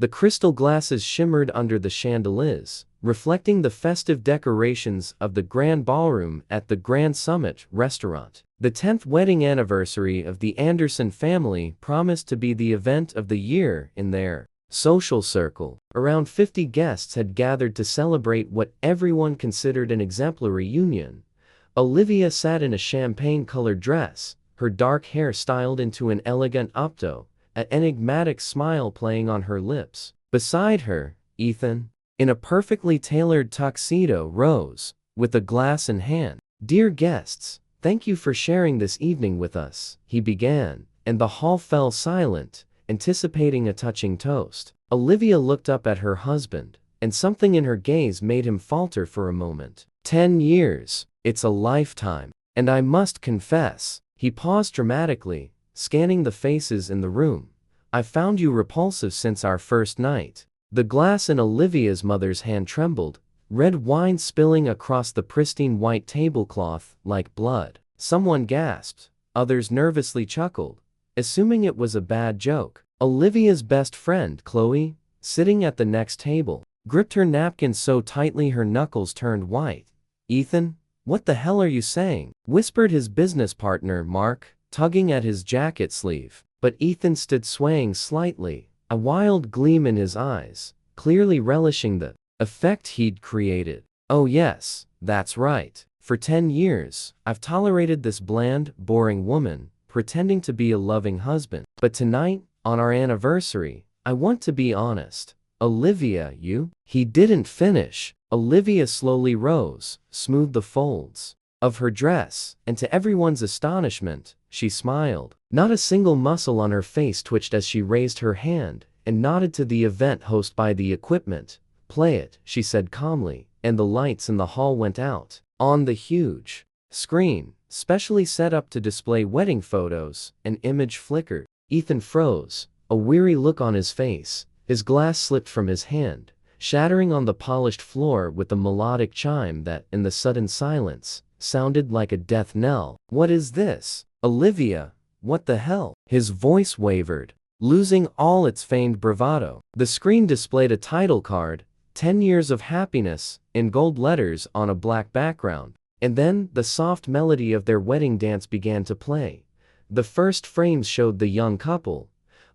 The crystal glasses shimmered under the chandeliers, reflecting the festive decorations of the grand ballroom at the Grand Summit restaurant. The 10th wedding anniversary of the Anderson family promised to be the event of the year in their social circle. Around 50 guests had gathered to celebrate what everyone considered an exemplary union. Olivia sat in a champagne-colored dress, her dark hair styled into an elegant opto, an enigmatic smile playing on her lips. Beside her, Ethan, in a perfectly tailored tuxedo, rose, with a glass in hand. "Dear guests, thank you for sharing this evening with us," he began, and the hall fell silent, anticipating a touching toast. Olivia looked up at her husband, and something in her gaze made him falter for a moment. 10 years, it's a lifetime. And I must confess, he paused dramatically, scanning the faces in the room. "I found you repulsive since our first night." The glass in Olivia's mother's hand trembled, red wine spilling across the pristine white tablecloth like blood. Someone gasped, others nervously chuckled, assuming it was a bad joke. Olivia's best friend, Chloe, sitting at the next table, gripped her napkin so tightly her knuckles turned white. "Ethan, what the hell are you saying?" whispered his business partner, Mark, tugging at his jacket sleeve. But Ethan stood swaying slightly, a wild gleam in his eyes, clearly relishing the effect he'd created. "Oh yes, that's right. For 10 years, I've tolerated this bland, boring woman, pretending to be a loving husband. But tonight, on our anniversary, I want to be honest. Olivia, you..." He didn't finish. Olivia slowly rose, smoothed the folds of her dress, and to everyone's astonishment, she smiled. Not a single muscle on her face twitched as she raised her hand and nodded to the event host by the equipment. "Play it," she said calmly, and the lights in the hall went out. On the huge screen, specially set up to display wedding photos, an image flickered. Ethan froze, a weary look on his face. His glass slipped from his hand, shattering on the polished floor with a melodic chime that, in the sudden silence, sounded like a death knell. "What is this? Olivia, what the hell?" His voice wavered, losing all its feigned bravado. The screen displayed a title card, 10 Years of Happiness, in gold letters on a black background. And then, the soft melody of their wedding dance began to play. The first frames showed the young couple,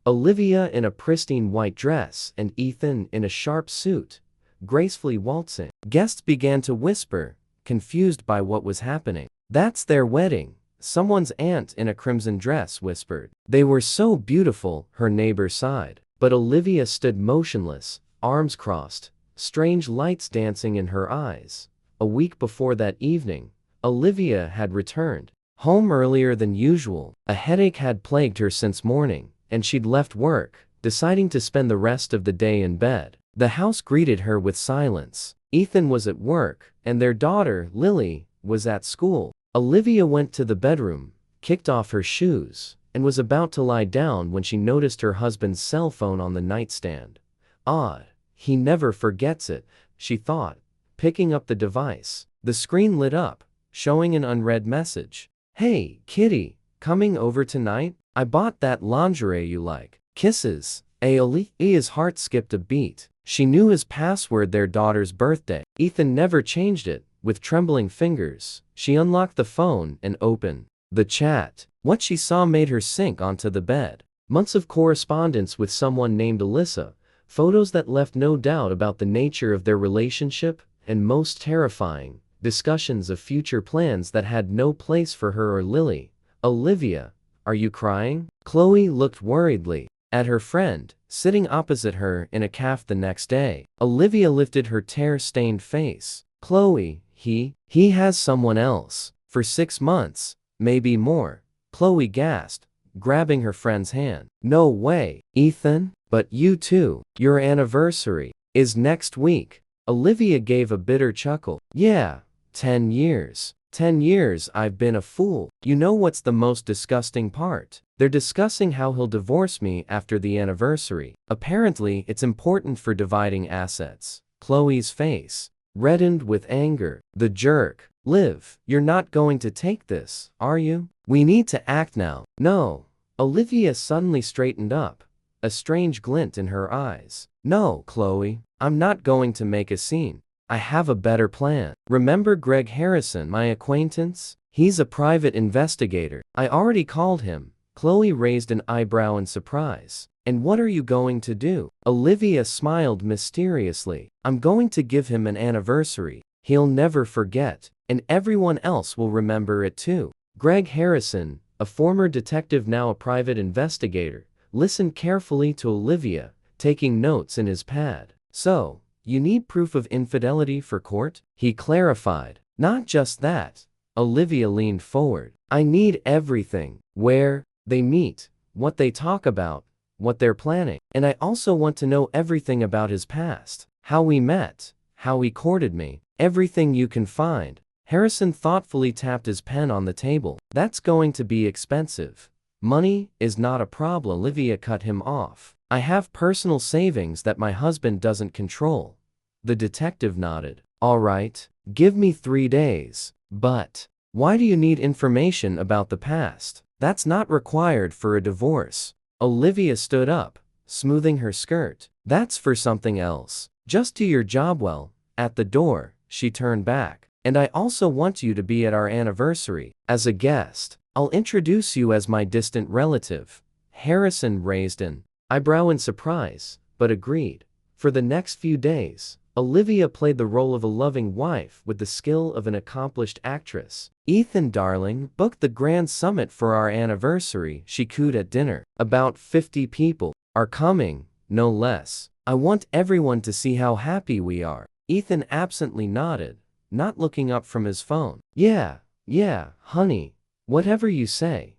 Olivia in a pristine white dress and Ethan in a sharp suit, gracefully waltzing. Guests began to whisper, confused by what was happening. "That's their wedding," someone's aunt in a crimson dress whispered. "They were so beautiful," her neighbor sighed. But Olivia stood motionless, arms crossed, strange lights dancing in her eyes. A week before that evening, Olivia had returned home earlier than usual. A headache had plagued her since morning, and she'd left work, deciding to spend the rest of the day in bed. The house greeted her with silence. Ethan was at work, and their daughter, Lily, was at school. Olivia went to the bedroom, kicked off her shoes, and was about to lie down when she noticed her husband's cell phone on the nightstand. "Odd, he never forgets it," she thought, picking up the device. The screen lit up, showing an unread message. "Hey, kitty, coming over tonight? I bought that lingerie you like. Kisses." Olivia's heart skipped a beat. She knew his password, their daughter's birthday. Ethan never changed it. With trembling fingers, she unlocked the phone and opened the chat. What she saw made her sink onto the bed. Months of correspondence with someone named Alyssa, photos that left no doubt about the nature of their relationship, and most terrifying, discussions of future plans that had no place for her or Lily. "Olivia, are you crying?" Chloe looked worriedly at her friend, sitting opposite her in a cafe the next day. Olivia lifted her tear-stained face. "Chloe, he has someone else. For 6 months, maybe more." Chloe gasped, grabbing her friend's hand. "No way, Ethan, but you too. Your anniversary is next week." Olivia gave a bitter chuckle. "Yeah, 10 years. 10 years I've been a fool." "You know what's the most disgusting part? They're discussing how he'll divorce me after the anniversary. Apparently it's important for dividing assets." Chloe's face reddened with anger. "The jerk. Liv, you're not going to take this, are you? We need to act now." "No." Olivia suddenly straightened up, a strange glint in her eyes. No, Chloe, I'm not going to make a scene. I have a better plan. Remember Greg Harrison, my acquaintance? He's a private investigator. I already called him. Chloe raised an eyebrow in surprise. And what are you going to do? Olivia smiled mysteriously. I'm going to give him an anniversary. He'll never forget, and everyone else will remember it too. Greg Harrison, a former detective now a private investigator, listened carefully to Olivia, taking notes in his pad. So, you need proof of infidelity for court? He clarified. Not just that. Olivia leaned forward. I need everything. Where they meet, what they talk about, what they're planning. And I also want to know everything about his past. How we met, how he courted me, everything you can find. Harrison thoughtfully tapped his pen on the table. That's going to be expensive. Money is not a problem. Olivia cut him off. I have personal savings that my husband doesn't control. The detective nodded. All right, give me 3 days. But why do you need information about the past? That's not required for a divorce. Olivia stood up, smoothing her skirt. That's for something else. Just do your job well. At the door, she turned back. And I also want you to be at our anniversary. As a guest, I'll introduce you as my distant relative. Harrison raised an eyebrow in surprise, but agreed. For the next few days, Olivia played the role of a loving wife with the skill of an accomplished actress. Ethan, darling, booked the grand summit for our anniversary, she cooed at dinner. About 50 people are coming, no less. I want everyone to see how happy we are. Ethan absently nodded, not looking up from his phone. Yeah, honey, whatever you say.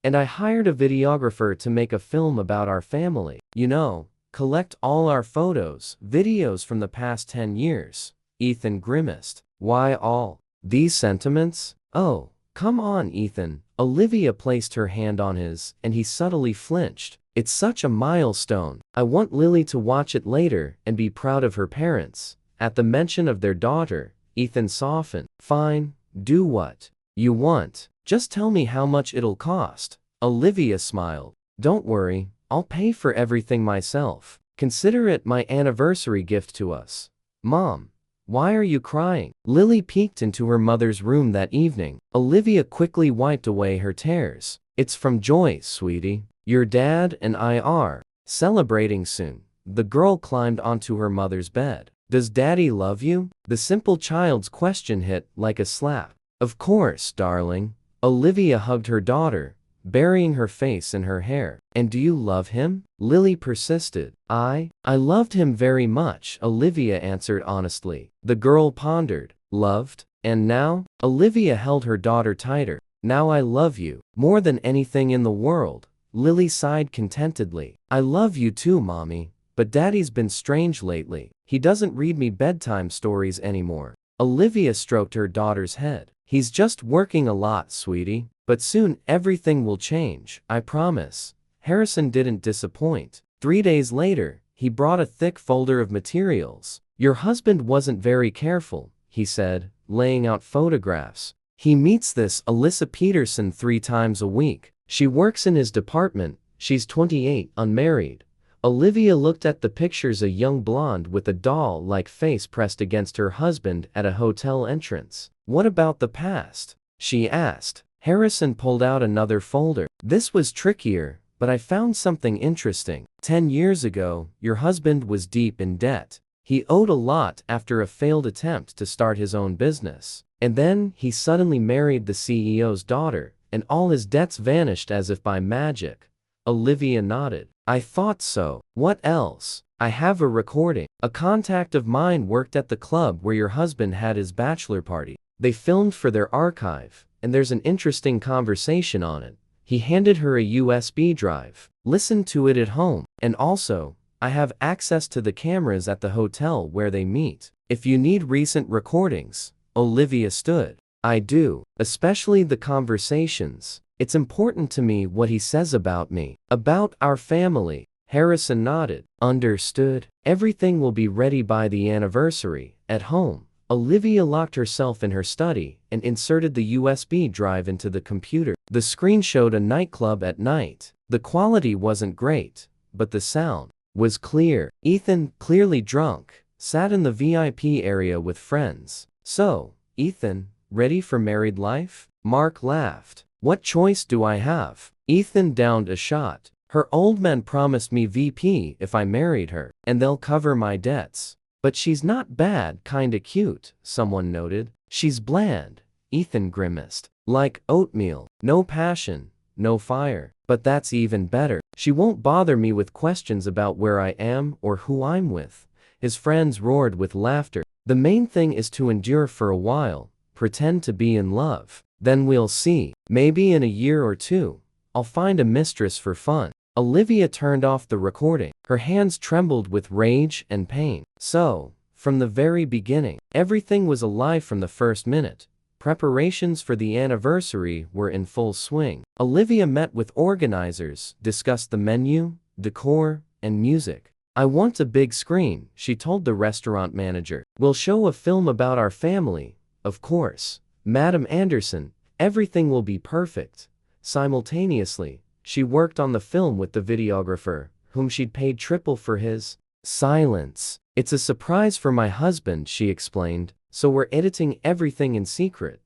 And I hired a videographer to make a film about our family. You know, collect all our photos, videos from the past 10 years. Ethan grimaced. Why all these sentiments? Oh, come on, Ethan. Olivia placed her hand on his, and he subtly flinched. It's such a milestone. I want Lily to watch it later and be proud of her parents. At the mention of their daughter, Ethan softened. Fine, do what you want. Just tell me how much it'll cost. Olivia smiled. Don't worry, I'll pay for everything myself. Consider it my anniversary gift to us. Mom, why are you crying? Lily peeked into her mother's room that evening. Olivia quickly wiped away her tears. It's from Joy, sweetie. Your dad and I are celebrating soon. The girl climbed onto her mother's bed. Does Daddy love you? The simple child's question hit like a slap. Of course, darling. Olivia hugged her daughter, burying her face in her hair. And do you love him? Lily persisted. I loved him very much, Olivia answered honestly. The girl pondered. Loved? And now? Olivia held her daughter tighter. Now I love you more than anything in the world. Lily sighed contentedly. I love you too, Mommy. But Daddy's been strange lately. He doesn't read me bedtime stories anymore. Olivia stroked her daughter's head. He's just working a lot, sweetie. But soon everything will change, I promise. Harrison didn't disappoint. 3 days later, he brought a thick folder of materials. Your husband wasn't very careful, he said, laying out photographs. He meets this Alyssa Peterson 3 times a week. She works in his department. She's 28, unmarried. Olivia looked at the pictures, a young blonde with a doll-like face pressed against her husband at a hotel entrance. What about the past? She asked. Harrison pulled out another folder. This was trickier, but I found something interesting. 10 years ago, your husband was deep in debt. He owed a lot after a failed attempt to start his own business. And then, he suddenly married the CEO's daughter, and all his debts vanished as if by magic. Olivia nodded. I thought so. What else? I have a recording. A contact of mine worked at the club where your husband had his bachelor party. They filmed for their archive, and there's an interesting conversation on it. He handed her a USB drive. Listen to it at home. And also, I have access to the cameras at the hotel where they meet. If you need recent recordings. Olivia stood. I do, especially the conversations. It's important to me what he says about me, about our family. Harrison nodded. Understood. Everything will be ready by the anniversary. At home, Olivia locked herself in her study and inserted the USB drive into the computer. The screen showed a nightclub at night. The quality wasn't great, but the sound was clear. Ethan, clearly drunk, sat in the VIP area with friends. "So, Ethan, ready for married life?" Mark laughed. "What choice do I have?" Ethan downed a shot. "Her old man promised me VP if I married her, and they'll cover my debts. But she's not bad, kinda cute," someone noted. "She's bland," Ethan grimaced. "Like oatmeal. No passion, no fire. But that's even better. She won't bother me with questions about where I am or who I'm with." His friends roared with laughter. "The main thing is to endure for a while, pretend to be in love. Then we'll see. Maybe in a year or two, I'll find a mistress for fun." Olivia turned off the recording. Her hands trembled with rage and pain. So, from the very beginning, everything was a lie from the first minute. Preparations for the anniversary were in full swing. Olivia met with organizers, discussed the menu, decor, and music. "I want a big screen," she told the restaurant manager. "We'll show a film about our family, of course. Madam Anderson, everything will be perfect." Simultaneously, she worked on the film with the videographer, whom she'd paid triple for his silence. "It's a surprise for my husband," she explained, "so we're editing everything in secret."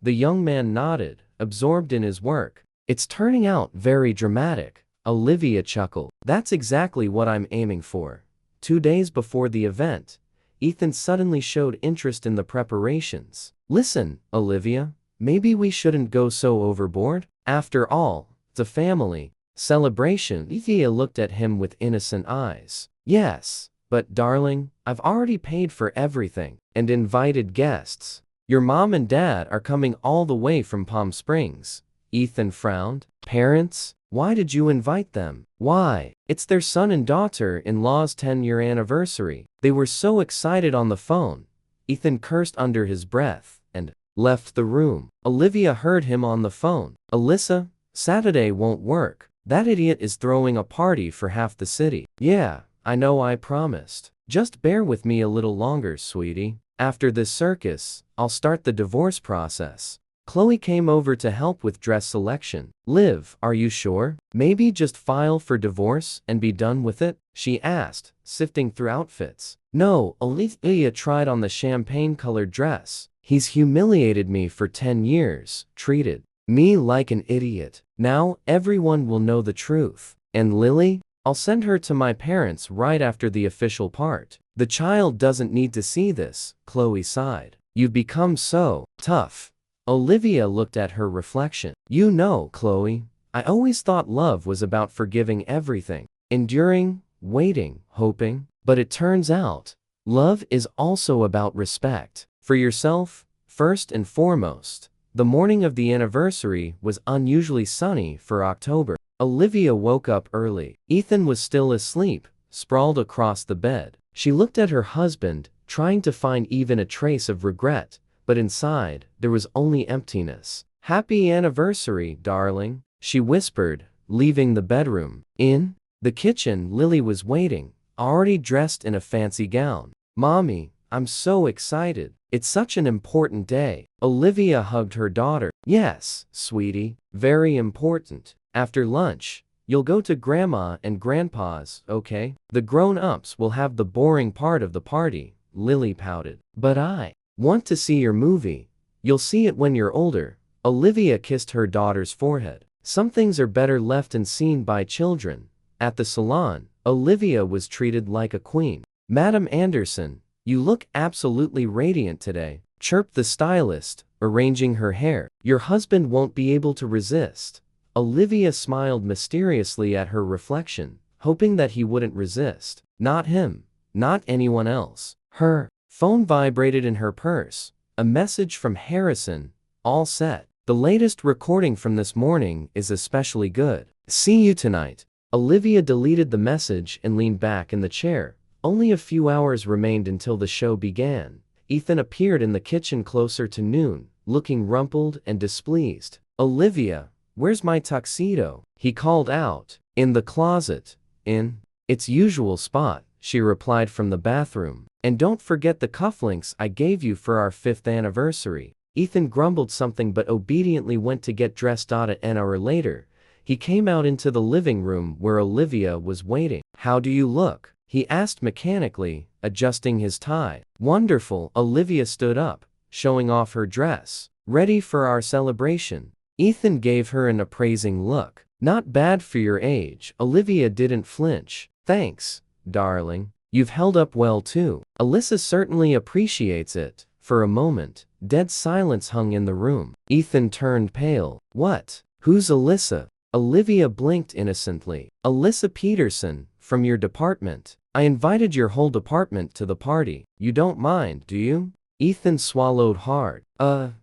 The young man nodded, absorbed in his work. "It's turning out very dramatic," Olivia chuckled. "That's exactly what I'm aiming for." 2 days before the event, Ethan suddenly showed interest in the preparations. "Listen, Olivia, maybe we shouldn't go so overboard? After all, it's a family celebration." Olivia looked at him with innocent eyes. "Yes, but darling, I've already paid for everything and invited guests. Your mom and dad are coming all the way from Palm Springs." Ethan frowned. "Parents? Why did you invite them?" "Why, it's their son and daughter-in-law's 10-year anniversary. They were so excited on the phone." Ethan cursed under his breath and left the room. Olivia heard him on the phone. "Alyssa, Saturday won't work. That idiot is throwing a party for half the city." "Yeah, I know, I promised. Just bear with me a little longer, sweetie. After this circus, I'll start the divorce process." Chloe came over to help with dress selection. "Liv, are you sure? Maybe just file for divorce and be done with it?" she asked, sifting through outfits. "No," Olivia tried on the champagne-colored dress. "He's humiliated me for 10 years, treated me like an idiot. Now everyone will know the truth. And Lily? I'll send her to my parents right after the official part." "The child doesn't need to see this," Chloe sighed. "You've become so tough." Olivia looked at her reflection. "You know, Chloe, I always thought love was about forgiving everything, enduring, waiting, hoping. But it turns out, love is also about respect for yourself, first and foremost." The morning of the anniversary was unusually sunny for October. Olivia woke up early. Ethan was still asleep, sprawled across the bed. She looked at her husband, trying to find even a trace of regret, but inside, there was only emptiness. "Happy anniversary, darling," she whispered, leaving the bedroom. In the kitchen, Lily was waiting, already dressed in a fancy gown. "Mommy, I'm so excited. It's such an important day." Olivia hugged her daughter. "Yes, sweetie, very important. After lunch, you'll go to Grandma and Grandpa's, okay? The grown-ups will have the boring part of the party," Lily pouted. "But I want to see your movie." "You'll see it when you're older." Olivia kissed her daughter's forehead. "Some things are better left unseen by children." At the salon, Olivia was treated like a queen. "Madam Anderson, you look absolutely radiant today," chirped the stylist, arranging her hair. "Your husband won't be able to resist." Olivia smiled mysteriously at her reflection, hoping that he wouldn't resist. Not him, not anyone else. Her phone vibrated in her purse. A message from Harrison. "All set. The latest recording from this morning is especially good. See you tonight." Olivia deleted the message and leaned back in the chair. Only a few hours remained until the show began. Ethan appeared in the kitchen closer to noon, looking rumpled and displeased. "Olivia, where's my tuxedo?" he called out. "In the closet. In its usual spot," she replied from the bathroom. "And don't forget the cufflinks I gave you for our 5th anniversary." Ethan grumbled something but obediently went to get dressed. An hour later, He came out into the living room where Olivia was waiting. "How do you look?" he asked mechanically, adjusting his tie. "Wonderful." Olivia stood up, showing off her dress. "Ready for our celebration?" Ethan gave her an appraising look. "Not bad for your age." Olivia didn't flinch. "Thanks, darling. You've held up well too." "Alyssa certainly appreciates it." For a moment, dead silence hung in the room. Ethan turned pale. "What? Who's Alyssa?" Olivia blinked innocently. "Alyssa Peterson, from your department. I invited your whole department to the party. You don't mind, do you?" Ethan swallowed hard.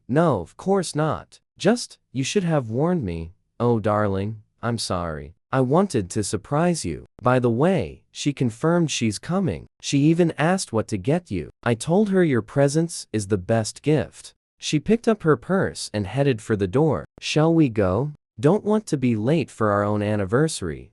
No, of course not. Just, you should have warned me." "Oh darling, I'm sorry. I wanted to surprise you. By the way, she confirmed she's coming. She even asked what to get you. I told her your presence is the best gift." She picked up her purse and headed for the door. "Shall we go? Don't want to be late for our own anniversary."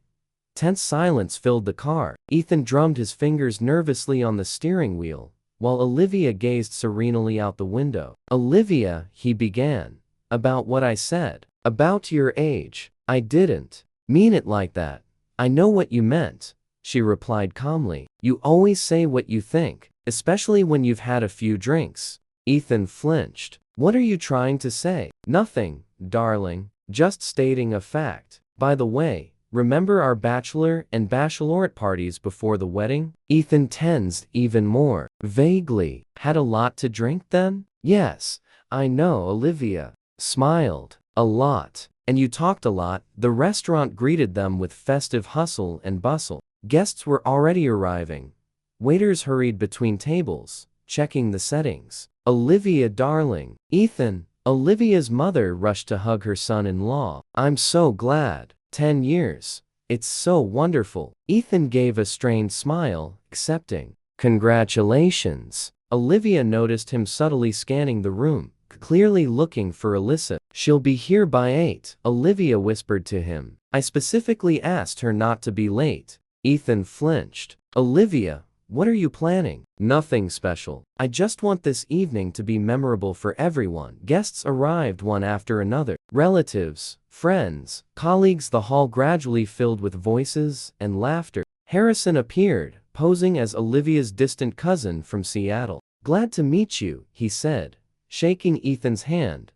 Tense silence filled the car. Ethan drummed his fingers nervously on the steering wheel, while Olivia gazed serenely out the window. "Olivia," he began. "About what I said. About your age. I didn't mean it like that." "I know what you meant," she replied calmly. "You always say what you think, especially when you've had a few drinks." Ethan flinched. "What are you trying to say?" "Nothing, darling. Just stating a fact. By the way, remember our bachelor and bachelorette parties before the wedding?" Ethan tensed even more. Vaguely. "Had a lot to drink then?" "Yes, I know." Olivia smiled. "A lot. And you talked a lot." The restaurant greeted them with festive hustle and bustle. Guests were already arriving. Waiters hurried between tables, checking the settings. "Olivia darling." "Ethan." Olivia's mother rushed to hug her son-in-law. "I'm so glad. 10 years. It's so wonderful." Ethan gave a strained smile, accepting. "Congratulations." Olivia noticed him subtly scanning the room, clearly looking for Alyssa. "She'll be here by 8, Olivia whispered to him. "I specifically asked her not to be late." Ethan flinched. "Olivia, what are you planning?" "Nothing special. I just want this evening to be memorable for everyone." Guests arrived one after another. Relatives, friends, colleagues. The hall gradually filled with voices and laughter. Harrison appeared, posing as Olivia's distant cousin from Seattle. "Glad to meet you," he said, shaking Ethan's hand,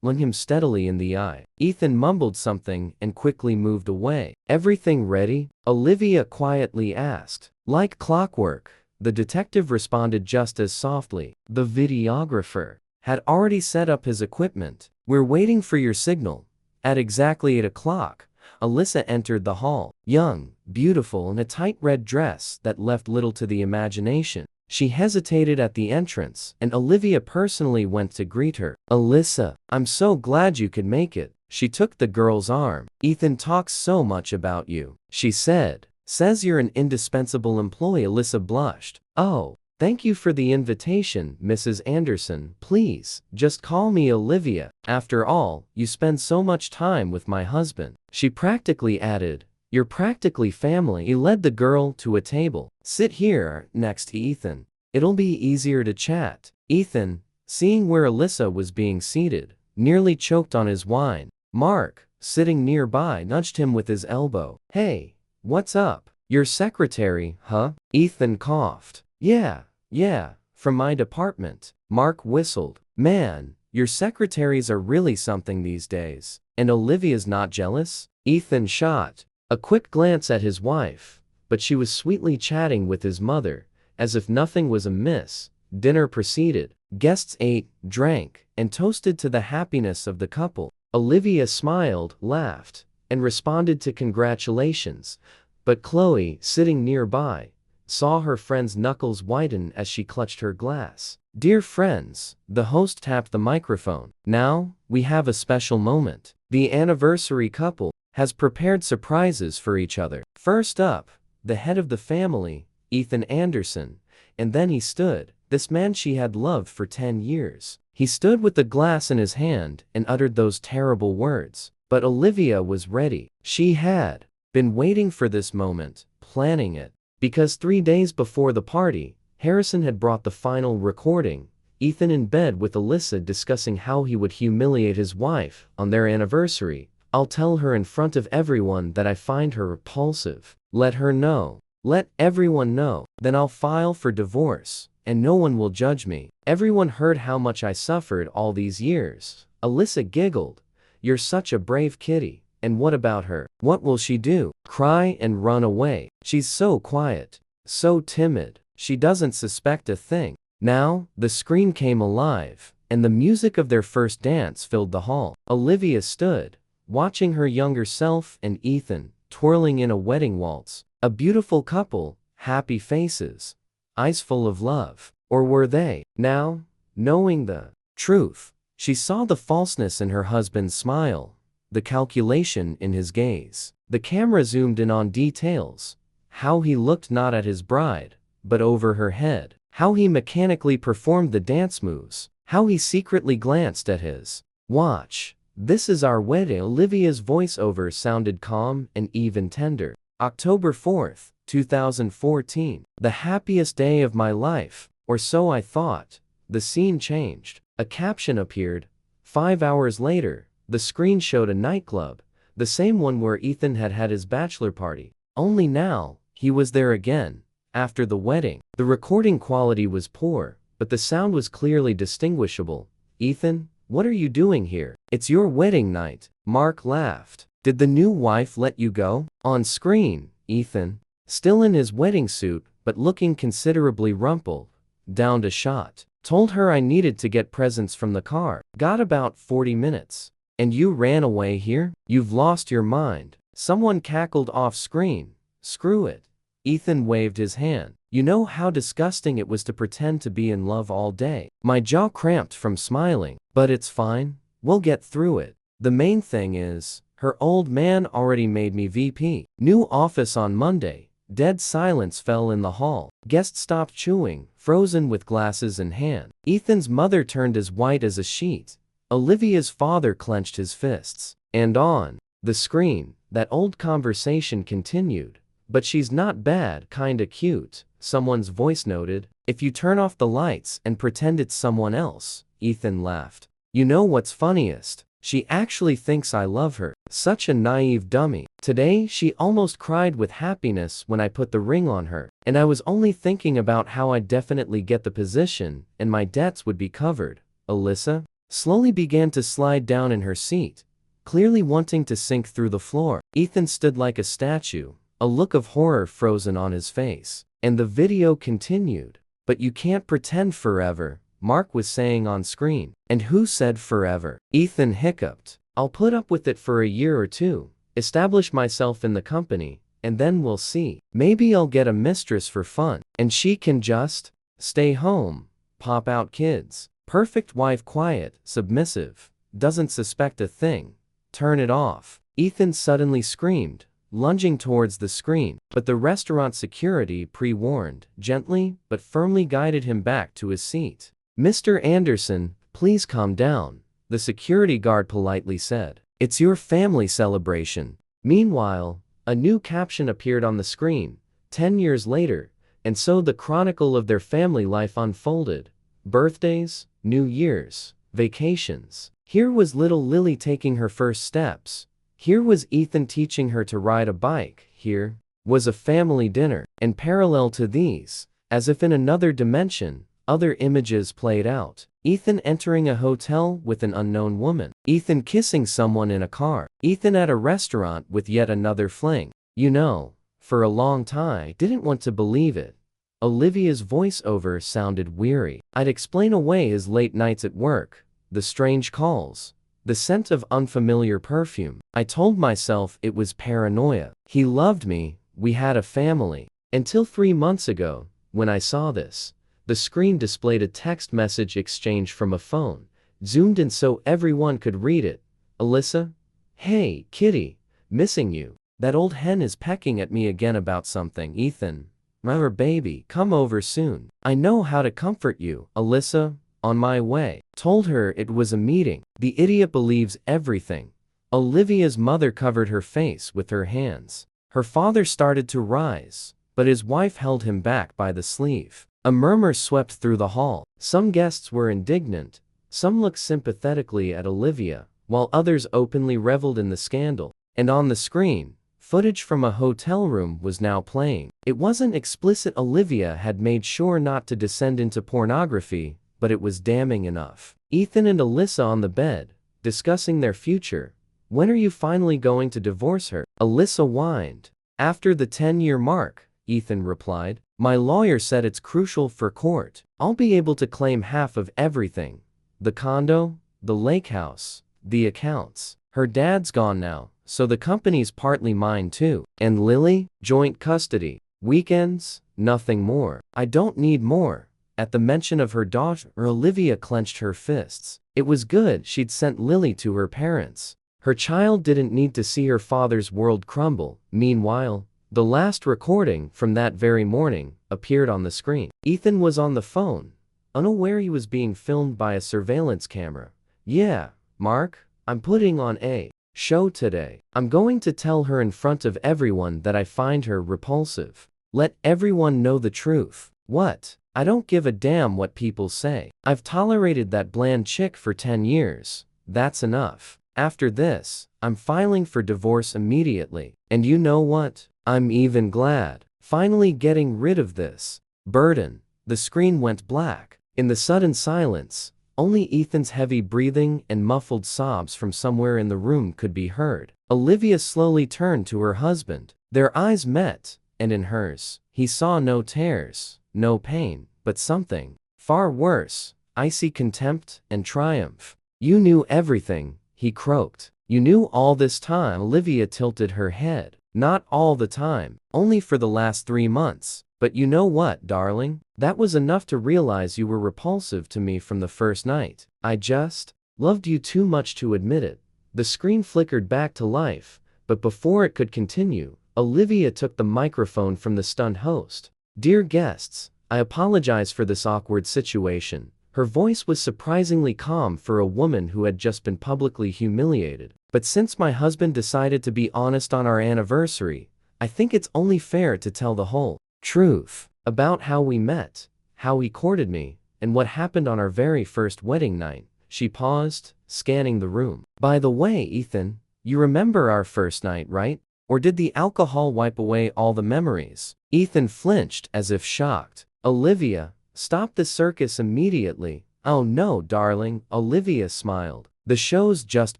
looking him steadily in the eye. Ethan mumbled something and quickly moved away. "Everything ready?" Olivia quietly asked. "Like clockwork," the detective responded just as softly. The videographer had already set up his equipment. "We're waiting for your signal." At exactly 8 o'clock, Alyssa entered the hall, young, beautiful in a tight red dress that left little to the imagination. She hesitated at the entrance, and Olivia personally went to greet her. "Alyssa, I'm so glad you could make it." She took the girl's arm. "Ethan talks so much about you," she said. "Says you're an indispensable employee." Alyssa blushed. "Oh, thank you for the invitation, Mrs. Anderson. Please, just call me Olivia. After all, you spend so much time with my husband." She practically added, "You're practically family." He led the girl to a table. "Sit here, next to Ethan. It'll be easier to chat." Ethan, seeing where Alyssa was being seated, nearly choked on his wine. Mark, sitting nearby, nudged him with his elbow. "Hey, what's up? Your secretary, huh?" Ethan coughed. Yeah, from my department." Mark whistled. "Man, your secretaries are really something these days. And Olivia's not jealous?" Ethan shot a quick glance at his wife, but she was sweetly chatting with his mother, as if nothing was amiss. Dinner proceeded. Guests ate, drank, and toasted to the happiness of the couple. Olivia smiled, laughed, and responded to congratulations, but Chloe, sitting nearby, saw her friend's knuckles whiten as she clutched her glass. "Dear friends," the host tapped the microphone. "Now, we have a special moment. The anniversary couple has prepared surprises for each other. First up, the head of the family, Ethan Anderson." And then he stood, this man she had loved for 10 years. He stood with the glass in his hand and uttered those terrible words. But Olivia was ready. She had been waiting for this moment, planning it. Because 3 days before the party, Harrison had brought the final recording, Ethan in bed with Alyssa discussing how he would humiliate his wife on their anniversary, I'll tell her in front of everyone that I find her repulsive. Let her know. Let everyone know. Then I'll file for divorce, and no one will judge me. Everyone heard how much I suffered all these years. Alyssa giggled. You're such a brave kitty. And what about her? What will she do? Cry and run away? She's so quiet. So timid. She doesn't suspect a thing. Now, the screen came alive, and the music of their first dance filled the hall. Olivia stood, watching her younger self and Ethan, twirling in a wedding waltz. A beautiful couple, happy faces, eyes full of love. Or were they? Now, knowing the truth, she saw the falseness in her husband's smile, the calculation in his gaze. The camera zoomed in on details. How he looked not at his bride, but over her head. How he mechanically performed the dance moves. How he secretly glanced at his watch. This is our wedding. Olivia's voiceover sounded calm and even tender. October 4th, 2014. The happiest day of my life, or so I thought. The scene changed. A caption appeared. 5 hours later, the screen showed a nightclub, the same one where Ethan had had his bachelor party. Only now, he was there again, after the wedding. The recording quality was poor, but the sound was clearly distinguishable. Ethan, what are you doing here? It's your wedding night. Mark laughed. Did the new wife let you go? On screen, Ethan, still in his wedding suit, but looking considerably rumpled, downed a shot. Told her I needed to get presents from the car. Got about 40 minutes. And you ran away here? You've lost your mind. Someone cackled off screen. Screw it. Ethan waved his hand. You know how disgusting it was to pretend to be in love all day. My jaw cramped from smiling. But it's fine. We'll get through it. The main thing is, her old man already made me VP. New office on Monday. Dead silence fell in the hall. Guests stopped chewing, frozen with glasses in hand. Ethan's mother turned as white as a sheet. Olivia's father clenched his fists. And on the screen, that old conversation continued. But she's not bad, kinda cute, someone's voice noted. If you turn off the lights and pretend it's someone else, Ethan laughed. You know what's funniest? She actually thinks I love her. Such a naive dummy. Today, she almost cried with happiness when I put the ring on her. And I was only thinking about how I'd definitely get the position, and my debts would be covered. Alyssa slowly began to slide down in her seat, clearly wanting to sink through the floor. Ethan stood like a statue, a look of horror frozen on his face. And the video continued. But you can't pretend forever, Mark was saying on screen. And who said forever? Ethan hiccuped. I'll put up with it for a year or two, establish myself in the company, and then we'll see. Maybe I'll get a mistress for fun, and she can just stay home, pop out kids. Perfect wife, quiet, submissive, doesn't suspect a thing. Turn it off. Ethan suddenly screamed, lunging towards the screen, but the restaurant security pre-warned, gently but firmly guided him back to his seat. Mr. Anderson, please calm down, the security guard politely said. It's your family celebration. Meanwhile, a new caption appeared on the screen. 10 years later, and so the chronicle of their family life unfolded. Birthdays, New Year's, vacations. Here was little Lily taking her first steps. Here was Ethan teaching her to ride a bike. Here was a family dinner. And parallel to these, as if in another dimension, other images played out. Ethan entering a hotel with an unknown woman. Ethan kissing someone in a car. Ethan at a restaurant with yet another fling. You know, for a long time, I didn't want to believe it. Olivia's voiceover sounded weary. I'd explain away his late nights at work, the strange calls, the scent of unfamiliar perfume. I told myself it was paranoia. He loved me, we had a family. Until 3 months ago, when I saw this. The screen displayed a text message exchange from a phone, zoomed in so everyone could read it. Alyssa? Hey, kitty, missing you. That old hen is pecking at me again about something. Ethan. Remember, baby, come over soon. I know how to comfort you. Alyssa, on my way. Told her it was a meeting. The idiot believes everything. Olivia's mother covered her face with her hands. Her father started to rise, but his wife held him back by the sleeve. A murmur swept through the hall. Some guests were indignant. Some looked sympathetically at Olivia, while others openly reveled in the scandal. And on the screen, footage from a hotel room was now playing. It wasn't explicit. Olivia had made sure not to descend into pornography, but it was damning enough. Ethan and Alyssa on the bed, discussing their future. When are you finally going to divorce her? Alyssa whined. After the 10-year mark, Ethan replied. My lawyer said it's crucial for court. I'll be able to claim half of everything. The condo, the lake house, the accounts. Her dad's gone now, so the company's partly mine too. And Lily? Joint custody. Weekends? Nothing more. I don't need more. At the mention of her daughter, Olivia clenched her fists. It was good she'd sent Lily to her parents. Her child didn't need to see her father's world crumble. Meanwhile, the last recording from that very morning appeared on the screen. Ethan was on the phone, unaware he was being filmed by a surveillance camera. Yeah, Mark, I'm putting on a show today. I'm going to tell her in front of everyone that I find her repulsive. Let everyone know the truth. What? I don't give a damn what people say. I've tolerated that bland chick for 10 years. That's enough. After this, I'm filing for divorce immediately. And you know what? I'm even glad. Finally getting rid of this burden. The screen went black. In the sudden silence, only Ethan's heavy breathing and muffled sobs from somewhere in the room could be heard. Olivia slowly turned to her husband. Their eyes met, and in hers, he saw no tears, no pain, but something far worse, icy contempt and triumph. You knew everything, he croaked. You knew all this time. Olivia tilted her head. Not all the time, only for the last 3 months. But you know what, darling? That was enough to realize you were repulsive to me from the first night. I just loved you too much to admit it. The screen flickered back to life, but before it could continue, Olivia took the microphone from the stunned host. Dear guests, I apologize for this awkward situation. Her voice was surprisingly calm for a woman who had just been publicly humiliated. But since my husband decided to be honest on our anniversary, I think it's only fair to tell the whole truth about how we met, how he courted me, and what happened on our very first wedding night. She paused, scanning the room. By the way, Ethan, you remember our first night, right? Or did the alcohol wipe away all the memories? Ethan flinched as if shocked. Olivia, stop the circus immediately. Oh no, darling, Olivia smiled. The show's just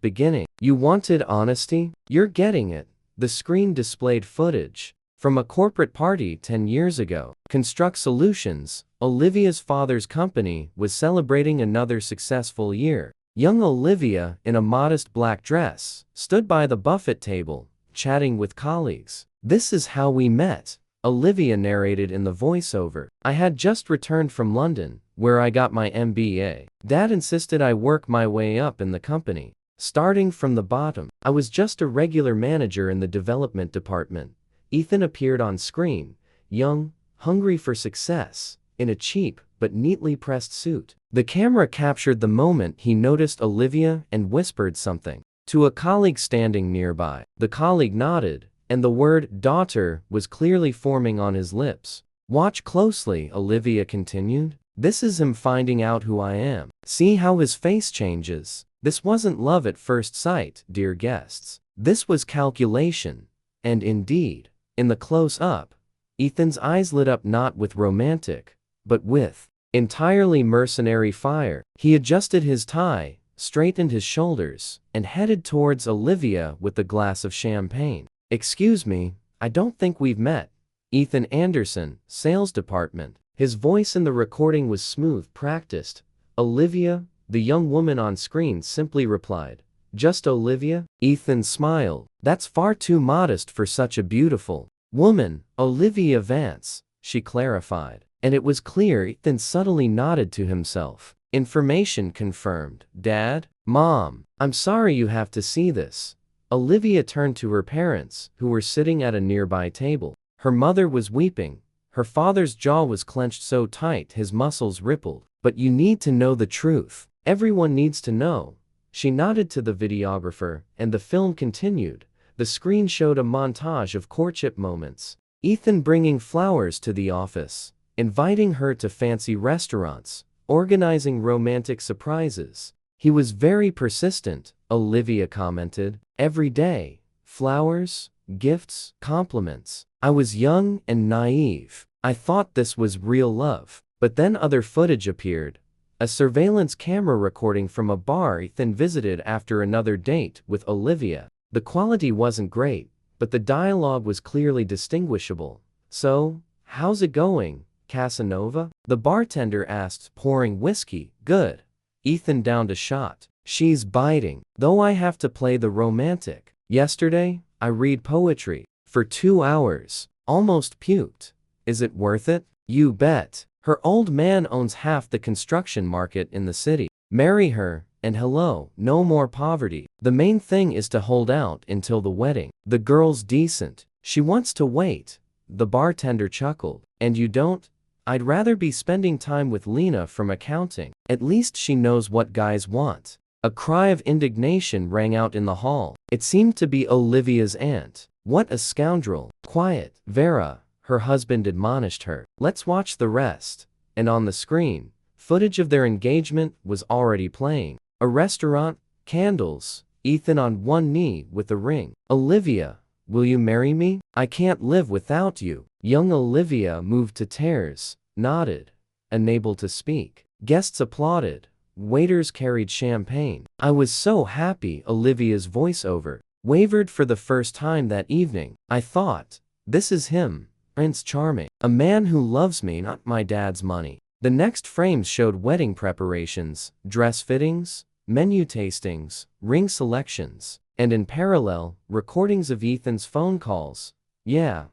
beginning. You wanted honesty? You're getting it. The screen displayed footage from a corporate party 10 years ago. Construct Solutions, Olivia's father's company, was celebrating another successful year. Young Olivia, in a modest black dress, stood by the buffet table, chatting with colleagues. This is how we met, Olivia narrated in the voiceover. I had just returned from London, where I got my MBA. Dad insisted I work my way up in the company. Starting from the bottom, I was just a regular manager in the development department. Ethan appeared on screen, young, hungry for success, in a cheap but neatly pressed suit. The camera captured the moment he noticed Olivia and whispered something to a colleague standing nearby. The colleague nodded, and the word daughter was clearly forming on his lips. Watch closely, Olivia continued. This is him finding out who I am. See how his face changes. This wasn't love at first sight, dear guests. This was calculation. And indeed, in the close-up, Ethan's eyes lit up not with romantic, but with entirely mercenary fire. He adjusted his tie, straightened his shoulders, and headed towards Olivia with a glass of champagne. Excuse me, I don't think we've met. Ethan Anderson, sales department. His voice in the recording was smooth, practiced. Olivia, the young woman on screen, simply replied. Just Olivia? Ethan smiled. That's far too modest for such a beautiful woman. Olivia Vance, she clarified. And it was clear Ethan subtly nodded to himself. Information confirmed. Dad? Mom, I'm sorry you have to see this. Olivia turned to her parents, who were sitting at a nearby table. Her mother was weeping. Her father's jaw was clenched so tight his muscles rippled. But you need to know the truth. Everyone needs to know. She nodded to the videographer, and the film continued. The screen showed a montage of courtship moments. Ethan bringing flowers to the office, inviting her to fancy restaurants, organizing romantic surprises. He was very persistent, Olivia commented. Every day. Flowers, gifts, compliments. I was young and naive. I thought this was real love. But then other footage appeared. A surveillance camera recording from a bar Ethan visited after another date with Olivia. The quality wasn't great, but the dialogue was clearly distinguishable. "So, how's it going, Casanova?" the bartender asked, pouring whiskey. "Good." Ethan downed a shot. "She's biting, though I have to play the romantic. Yesterday, I read poetry for 2 hours. Almost puked. Is it worth it? You bet. Her old man owns half the construction market in the city. Marry her, and hello, no more poverty. The main thing is to hold out until the wedding. The girl's decent. She wants to wait." The bartender chuckled. "And you don't?" "I'd rather be spending time with Lena from accounting. At least she knows what guys want." A cry of indignation rang out in the hall. It seemed to be Olivia's aunt. "What a scoundrel." "Quiet, Vera," her husband admonished her. "Let's watch the rest." And on the screen, footage of their engagement was already playing. A restaurant, candles, Ethan on one knee with a ring. "Olivia, will you marry me? I can't live without you." Young Olivia moved to tears, nodded, unable to speak. Guests applauded. Waiters carried champagne. "I was so happy." Olivia's voiceover wavered for the first time that evening. "I thought, this is him, Prince Charming. A man who loves me, not my dad's money." The next frames showed wedding preparations, dress fittings, menu tastings, ring selections, and in parallel, recordings of Ethan's phone calls. "Yeah,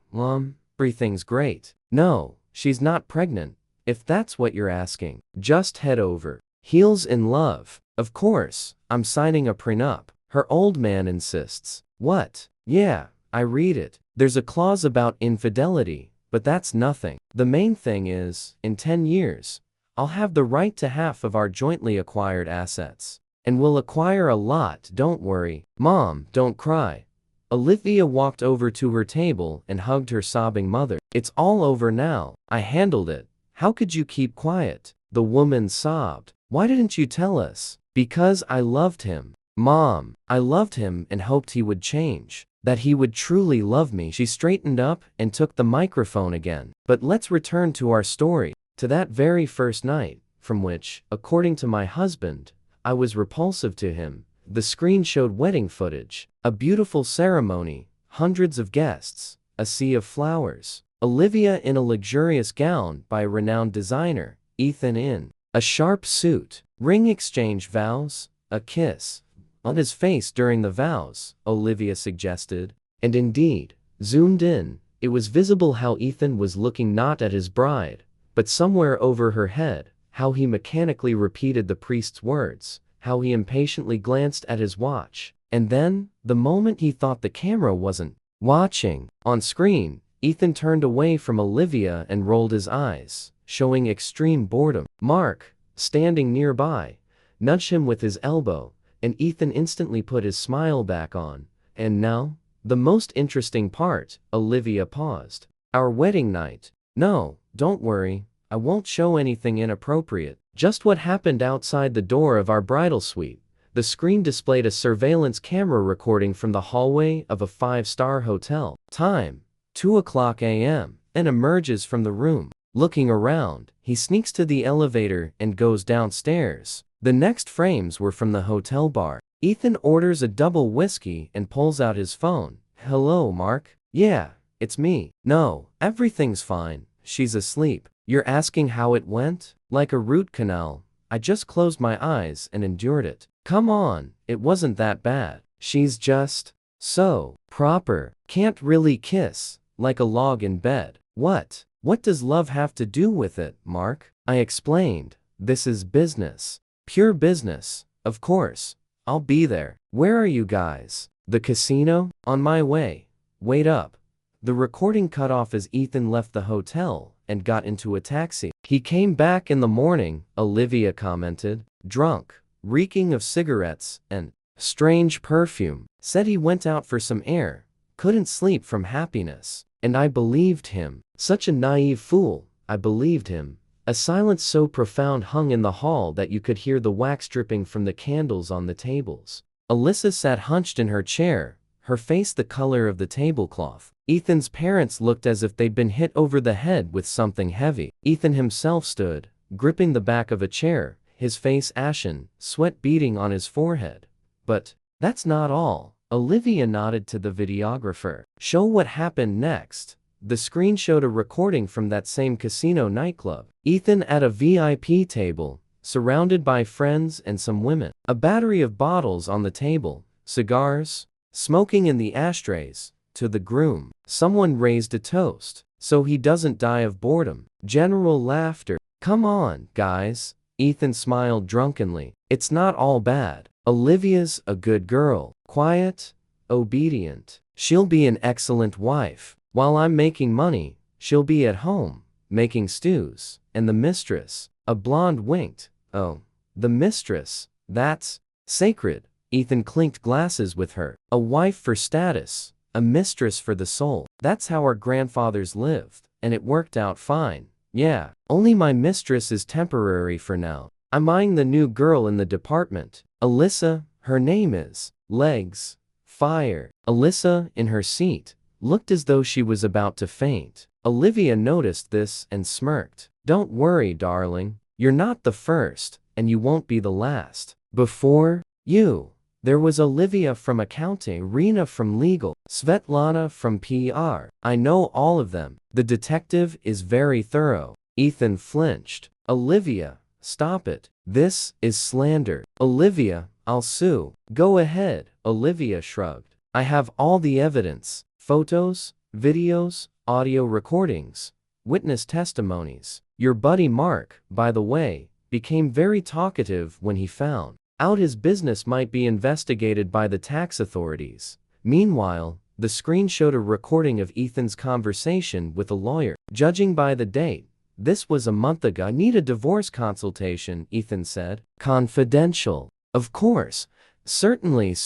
everything's great. No, she's not pregnant, if that's what you're asking. Just head over. Heels in love. Of course, I'm signing a prenup." Her old man insists. "What?" "Yeah, I read it. There's a clause about infidelity, but that's nothing. The main thing is, in 10 years, I'll have the right to half of our jointly acquired assets. And we'll acquire a lot, don't worry." "Mom, don't cry." Olivia walked over to her table and hugged her sobbing mother. "It's all over now. I handled it. How could you keep quiet?" The woman sobbed. "Why didn't you tell us?" "Because I loved him. Mom, I loved him and hoped he would change. That he would truly love me." She straightened up and took the microphone again. "But let's return to our story, to that very first night, from which, according to my husband, I was repulsive to him." The screen showed wedding footage. A beautiful ceremony, hundreds of guests, a sea of flowers. Olivia in a luxurious gown by a renowned designer, Ethan in a sharp suit. Ring exchange, vows, a kiss. On his face during the vows, Olivia suggested. And indeed, zoomed in, it was visible how Ethan was looking not at his bride, but somewhere over her head, how he mechanically repeated the priest's words, how he impatiently glanced at his watch, and then, the moment he thought the camera wasn't watching. On screen, Ethan turned away from Olivia and rolled his eyes, showing extreme boredom. Mark, standing nearby, nudged him with his elbow, and Ethan instantly put his smile back on. "And now, the most interesting part." Olivia paused. "Our wedding night." "No, don't worry, I won't show anything inappropriate. Just what happened outside the door of our bridal suite." The screen displayed a surveillance camera recording from the hallway of a 5-star hotel. Time, 2:00 a.m., and emerges from the room. Looking around, he sneaks to the elevator and goes downstairs. The next frames were from the hotel bar. Ethan orders a double whiskey and pulls out his phone. "Hello, Mark." "Yeah, it's me." "No, everything's fine. She's asleep." "You're asking how it went?" "Like a root canal. I just closed my eyes and endured it." "Come on, it wasn't that bad. She's just so proper. Can't really kiss, like a log in bed." What does love have to do with it, Mark?" I explained. "This is business. Pure business. Of course. I'll be there." "Where are you guys?" "The casino." "On my way." "Wait up." The recording cut off as Ethan left the hotel and got into a taxi. "He came back in the morning," Olivia commented, "drunk, reeking of cigarettes and strange perfume. Said he went out for some air, couldn't sleep from happiness. And I believed him. Such a naive fool, I believed him." A silence so profound hung in the hall that you could hear the wax dripping from the candles on the tables. Alyssa sat hunched in her chair, her face the color of the tablecloth. Ethan's parents looked as if they'd been hit over the head with something heavy. Ethan himself stood, gripping the back of a chair, his face ashen, sweat beading on his forehead. But that's not all. Olivia nodded to the videographer. Show what happened next. The screen showed a recording from that same casino nightclub. Ethan at a VIP table, surrounded by friends and some women. A battery of bottles on the table, cigars, smoking in the ashtrays. To the groom. Someone raised a toast. So he doesn't die of boredom. General laughter. Come on, guys. Ethan smiled drunkenly. It's not all bad. Olivia's a good girl. Quiet, obedient. She'll be an excellent wife. While I'm making money, she'll be at home, making stews. And the mistress. A blonde winked. Oh, the mistress. That's sacred. Ethan clinked glasses with her. A wife for status. A mistress for the soul. That's how our grandfathers lived. And it worked out fine. Yeah. Only my mistress is temporary for now. I'm eyeing the new girl in the department. Alyssa, her name is. Legs. Fire. Alyssa, in her seat, looked as though she was about to faint. Olivia noticed this and smirked. Don't worry, darling. You're not the first, and you won't be the last. Before you, there was Olivia from accounting, Rena from legal, Svetlana from PR. I know all of them. The detective is very thorough. Ethan flinched. Olivia, stop it. This is slander. Olivia, I'll sue. Go ahead. Olivia shrugged. I have all the evidence. Photos, videos, audio recordings, witness testimonies. Your buddy Mark, by the way, became very talkative when he found out his business might be investigated by the tax authorities. Meanwhile, the screen showed a recording of Ethan's conversation with a lawyer. Judging by the date, this was a month ago. I need a divorce consultation, Ethan said. Confidential. Of course. Certainly,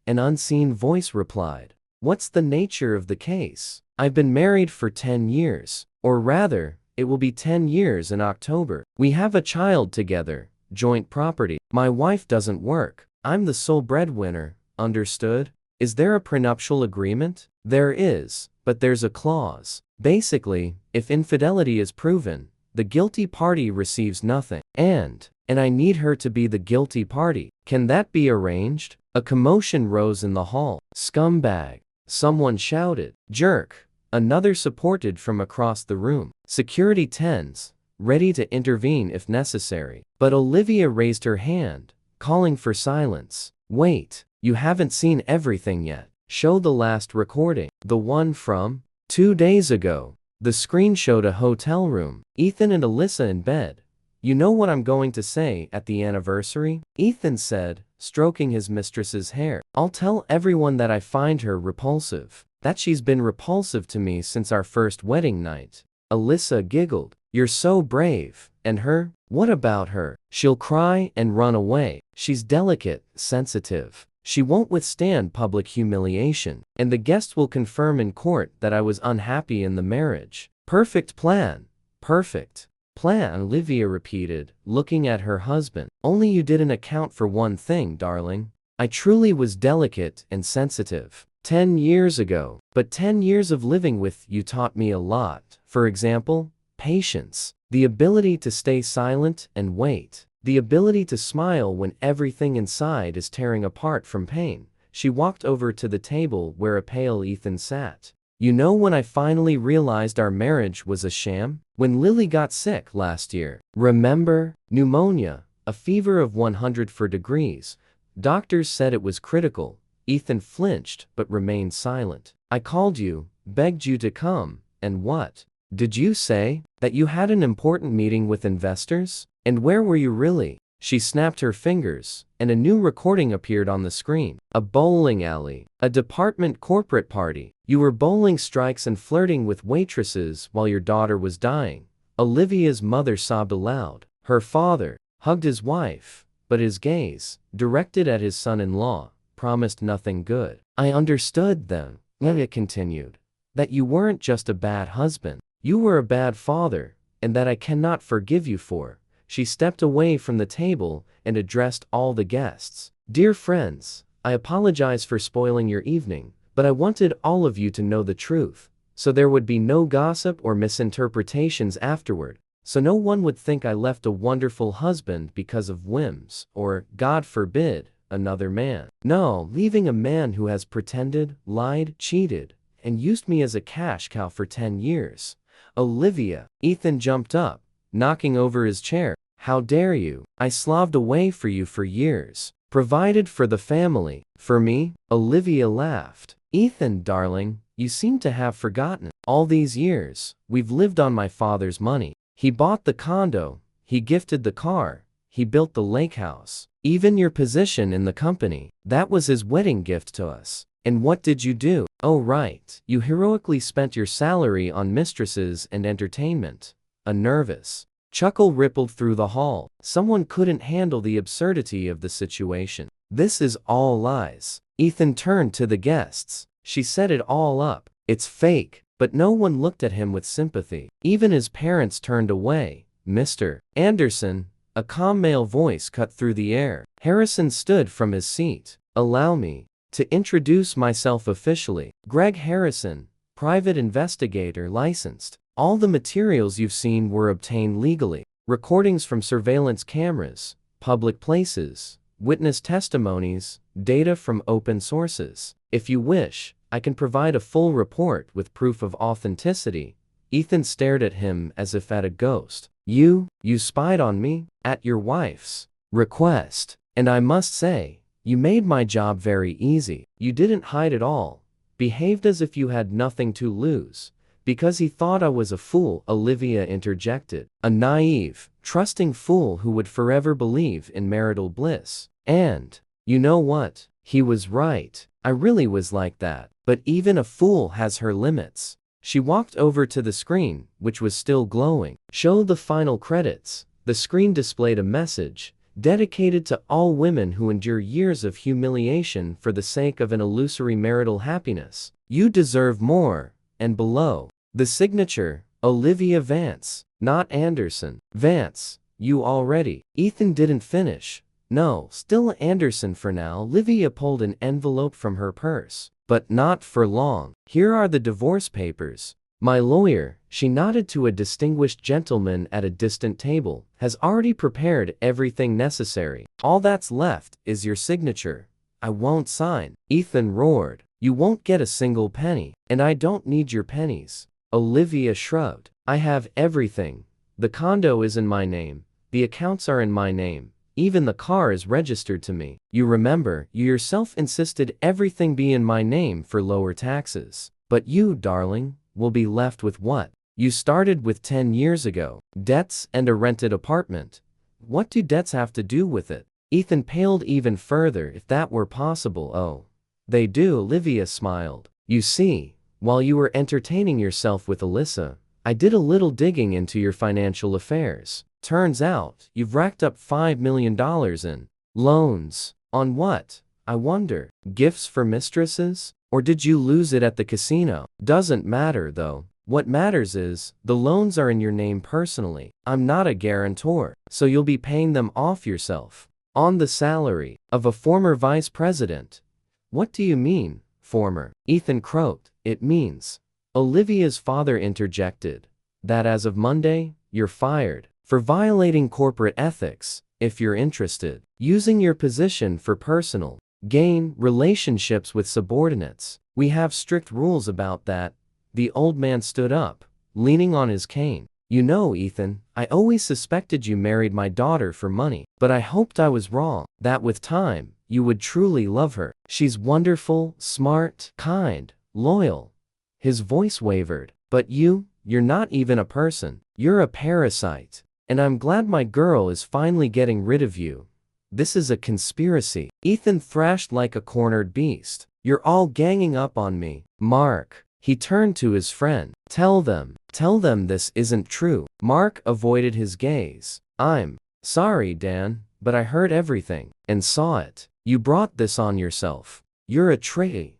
an unseen voice replied. What's the nature of the case? I've been married for 10 years. Or rather, it will be 10 years in October. We have a child together. Joint property. My wife doesn't work. I'm the sole breadwinner. Understood? Is there a prenuptial agreement? There is, but there's a clause. Basically, if infidelity is proven, the guilty party receives nothing. And I need her to be the guilty party. Can that be arranged? A commotion rose in the hall. Scumbag. Someone shouted. Jerk. Another supported from across the room. Security tens, ready to intervene if necessary. But Olivia raised her hand, calling for silence. Wait, you haven't seen everything yet. Show the last recording. The one from 2 days ago. The screen showed a hotel room. Ethan and Alyssa in bed. You know what I'm going to say at the anniversary? Ethan said, stroking his mistress's hair. I'll tell everyone that I find her repulsive. That she's been repulsive to me since our first wedding night. Alyssa giggled. You're so brave. And her? What about her? She'll cry and run away. She's delicate, sensitive. She won't withstand public humiliation. And the guests will confirm in court that I was unhappy in the marriage. Perfect plan. Perfect plan, Olivia repeated, looking at her husband. Only you didn't account for one thing, darling. I truly was delicate and sensitive. 10 years ago. But 10 years of living with you taught me a lot. For example, patience. The ability to stay silent and wait. The ability to smile when everything inside is tearing apart from pain. She walked over to the table where a pale Ethan sat. You know when I finally realized our marriage was a sham? When Lily got sick last year. Remember? Pneumonia. A fever of 104 degrees. Doctors said it was critical. Ethan flinched but remained silent. I called you, begged you to come, and what? Did you say that you had an important meeting with investors? And where were you really? She snapped her fingers, and a new recording appeared on the screen. A bowling alley. A department corporate party. You were bowling strikes and flirting with waitresses while your daughter was dying. Olivia's mother sobbed aloud. Her father hugged his wife, but his gaze, directed at his son-in-law, promised nothing good. I understood then, Olivia continued, that you weren't just a bad husband. You were a bad father, and that I cannot forgive you for." She stepped away from the table and addressed all the guests. "Dear friends, I apologize for spoiling your evening, but I wanted all of you to know the truth, so there would be no gossip or misinterpretations afterward, so no one would think I left a wonderful husband because of whims, or, God forbid, another man. No, leaving a man who has pretended, lied, cheated, and used me as a cash cow for 10 years. Olivia." Ethan jumped up, knocking over his chair. "How dare you? I slaved away for you for years. Provided for the family. For me?" Olivia laughed. "Ethan, darling, you seem to have forgotten. All these years, we've lived on my father's money. He bought the condo, he gifted the car, he built the lake house. Even your position in the company, that was his wedding gift to us. And what did you do? Oh right, you heroically spent your salary on mistresses and entertainment." A nervous chuckle rippled through the hall. Someone couldn't handle the absurdity of the situation. "This is all lies." Ethan turned to the guests. "She set it all up. It's fake." But no one looked at him with sympathy. Even his parents turned away. "Mr. Anderson," a calm male voice cut through the air. Harrison stood from his seat. "Allow me to introduce myself officially. Greg Harrison, private investigator licensed. All the materials you've seen were obtained legally. Recordings from surveillance cameras, public places, witness testimonies, data from open sources. If you wish, I can provide a full report with proof of authenticity." Ethan stared at him as if at a ghost. You spied on me? At your wife's request. And I must say, you made my job very easy. You didn't hide it all. Behaved as if you had nothing to lose. Because he thought I was a fool, Olivia interjected. A naive, trusting fool who would forever believe in marital bliss. And, you know what? He was right. I really was like that. But even a fool has her limits. She walked over to the screen, which was still glowing. "Show the final credits." The screen displayed a message, dedicated to all women who endure years of humiliation for the sake of an illusory marital happiness. "You deserve more." And below, the signature, Olivia Vance, not Anderson. "Vance, you already." Ethan didn't finish. "No, still Anderson for now." Olivia pulled an envelope from her purse. "But not for long. Here are the divorce papers. My lawyer," she nodded to a distinguished gentleman at a distant table, "has already prepared everything necessary. All that's left is your signature." "I won't sign." Ethan roared. "You won't get a single penny. And I don't need your pennies." Olivia shrugged. "I have everything. The condo is in my name. The accounts are in my name. Even the car is registered to me. You remember, you yourself insisted everything be in my name for lower taxes. But you, darling, will be left with what you started with 10 years ago. Debts and a rented apartment. What do debts have to do with it?" Ethan paled even further. "If that were possible." "Oh, they do." Olivia smiled. "You see, while you were entertaining yourself with Alyssa, I did a little digging into your financial affairs. Turns out, you've racked up $5 million in loans. On what, I wonder? Gifts for mistresses? Or did you lose it at the casino? Doesn't matter though. What matters is, the loans are in your name personally. I'm not a guarantor, so you'll be paying them off yourself. On the salary of a former vice president." "What do you mean, former?" Ethan croaked. "It means," Olivia's father interjected, "that as of Monday, you're fired. For violating corporate ethics, if you're interested. Using your position for personal gain, relationships with subordinates. We have strict rules about that." The old man stood up, leaning on his cane. "You know, Ethan, I always suspected you married my daughter for money, but I hoped I was wrong, that with time, you would truly love her. She's wonderful, smart, kind, loyal." His voice wavered. "But you're not even a person. You're a parasite. And I'm glad my girl is finally getting rid of you. This is a conspiracy." Ethan thrashed like a cornered beast. "You're all ganging up on me, Mark." He turned to his friend. Tell them this isn't true." Mark avoided his gaze. "I'm sorry, Dan, but I heard everything and saw it. You brought this on yourself. You're a traitor."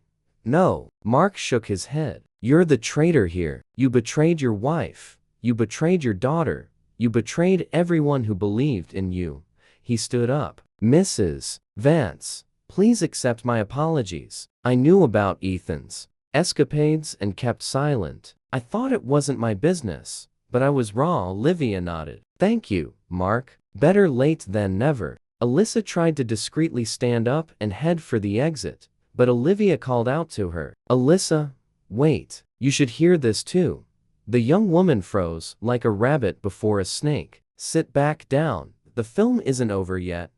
"No." Mark shook his head. "You're the traitor here. You betrayed your wife. You betrayed your daughter. You betrayed everyone who believed in you. He stood up. Mrs. Vance, please accept my apologies. I knew about Ethan's escapades and kept silent. I thought it wasn't my business, but I was wrong. Olivia nodded. Thank you, Mark. Better late than never. Alyssa tried to discreetly stand up and head for the exit, but Olivia called out to her. Alyssa, wait, you should hear this too. The young woman froze like a rabbit before a snake. Sit back down. The film isn't over yet.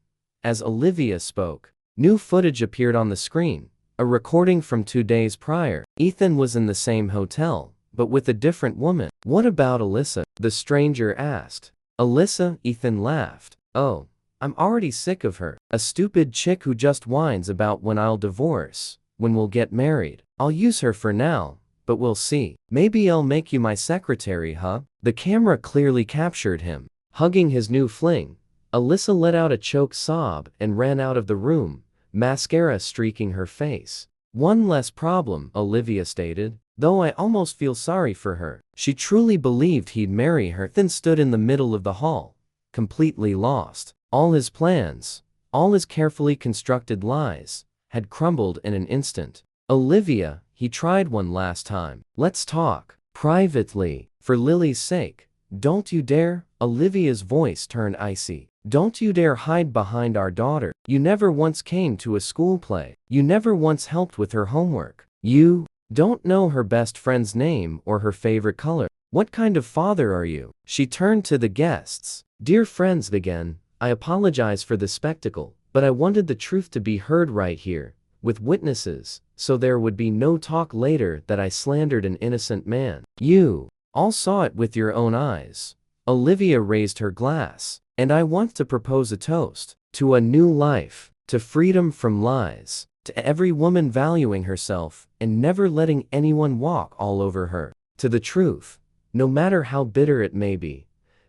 As Olivia spoke, new footage appeared on the screen, a recording from 2 days prior. Ethan was in the same hotel, but with a different woman. What about Alyssa? The stranger asked. Alyssa, Ethan laughed. Oh, I'm already sick of her. A stupid chick who just whines about when I'll divorce, when we'll get married. I'll use her for now, but we'll see. Maybe I'll make you my secretary, huh? The camera clearly captured him, hugging his new fling. Alyssa let out a choked sob and ran out of the room, mascara streaking her face. One less problem, Olivia stated, though I almost feel sorry for her. She truly believed he'd marry her. Then stood in the middle of the hall, completely lost. All his plans, all his carefully constructed lies, had crumbled in an instant. Olivia, he tried one last time. Let's talk. Privately. For Lily's sake. Don't you dare. Olivia's voice turned icy. Don't you dare hide behind our daughter. You never once came to a school play. You never once helped with her homework. You don't know her best friend's name or her favorite color. What kind of father are you? She turned to the guests. Dear friends, again, I apologize for the spectacle, but I wanted the truth to be heard right here, with witnesses, so there would be no talk later that I slandered an innocent man. You all saw it with your own eyes. Olivia raised her glass. And I want to propose a toast to a new life, to freedom from lies, to every woman valuing herself and never letting anyone walk all over her, to the truth, no matter how bitter it may be.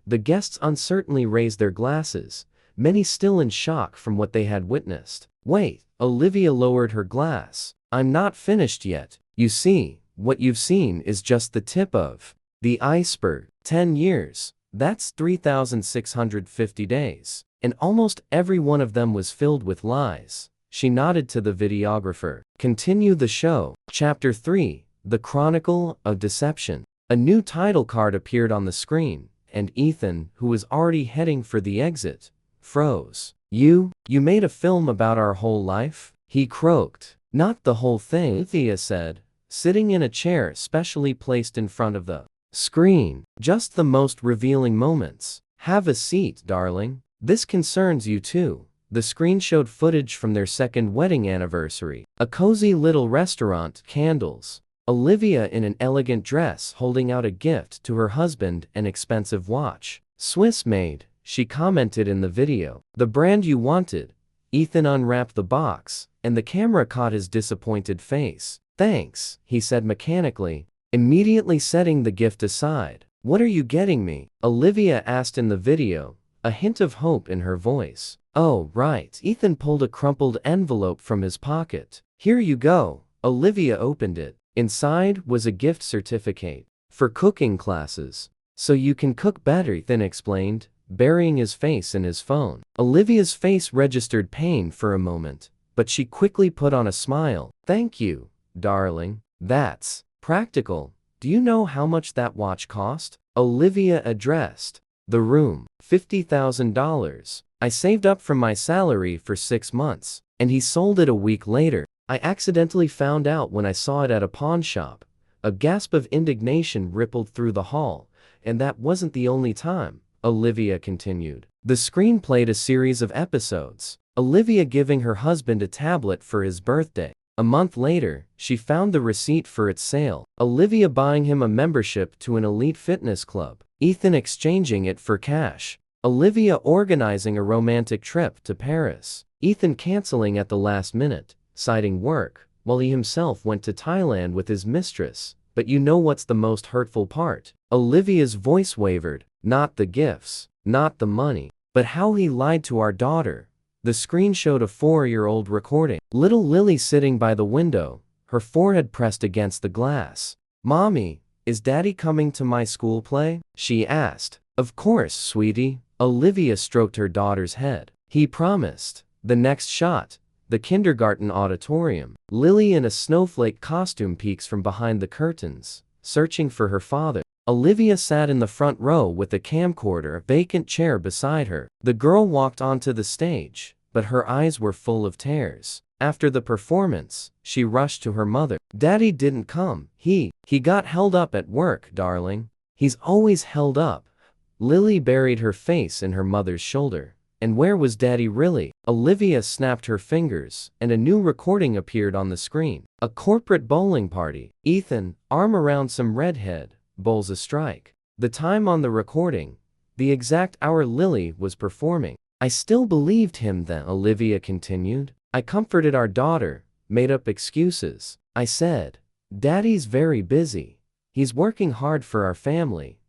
The guests uncertainly raised their glasses, many still in shock from what they had witnessed. Wait, Olivia lowered her glass. I'm not finished yet. You see, what you've seen is just the tip of the iceberg. 10 years. That's 3,650 days. And almost every one of them was filled with lies. She nodded to the videographer. Continue the show. Chapter 3. The Chronicle of Deception. A new title card appeared on the screen, and Ethan, who was already heading for the exit, froze. You made a film about our whole life? He croaked. Not the whole thing, Thea said, sitting in a chair specially placed in front of the screen. Just the most revealing moments. Have a seat, darling. This concerns you too. The screen showed footage from their second wedding anniversary. A cozy little restaurant, candles. Olivia in an elegant dress holding out a gift to her husband, an expensive watch. Swiss made, she commented in the video. The brand you wanted. Ethan unwrapped the box, and the camera caught his disappointed face. Thanks, he said mechanically, immediately setting the gift aside. What are you getting me? Olivia asked in the video, a hint of hope in her voice. Oh, right. Ethan pulled a crumpled envelope from his pocket. Here you go. Olivia opened it. Inside was a gift certificate for cooking classes. So you can cook better, Ethan explained, burying his face in his phone. Olivia's face registered pain for a moment, but she quickly put on a smile. Thank you, darling. That's practical. Do you know how much that watch cost? Olivia addressed the room. $50,000. I saved up from my salary for 6 months, and he sold it a week later. I accidentally found out when I saw it at a pawn shop. A gasp of indignation rippled through the hall, and that wasn't the only time, Olivia continued. The screen played a series of episodes. Olivia giving her husband a tablet for his birthday. A month later, she found the receipt for its sale. Olivia buying him a membership to an elite fitness club. Ethan exchanging it for cash. Olivia organizing a romantic trip to Paris. Ethan canceling at the last minute, citing work, while he himself went to Thailand with his mistress. But you know what's the most hurtful part? Olivia's voice wavered. Not the gifts, not the money, but how he lied to our daughter. The screen showed a 4-year-old recording. Little Lily sitting by the window, her forehead pressed against the glass. Mommy, Is Daddy coming to my school play? She asked. Of course, sweetie. Olivia stroked her daughter's head. He promised. The next shot. The kindergarten auditorium. Lily in a snowflake costume peeks from behind the curtains, searching for her father. Olivia sat in the front row with a camcorder, a vacant chair beside her. The girl walked onto the stage, but her eyes were full of tears. After the performance, she rushed to her mother. Daddy didn't come. He got held up at work, darling. He's always held up. Lily buried her face in her mother's shoulder. And where was Daddy really? Olivia snapped her fingers, and a new recording appeared on the screen. A corporate bowling party. Ethan, arm around some redhead, bowls a strike. The time on the recording. The exact hour Lily was performing. I still believed him then, Olivia continued. I comforted our daughter, made up excuses. I said, Daddy's very busy. He's working hard for our family.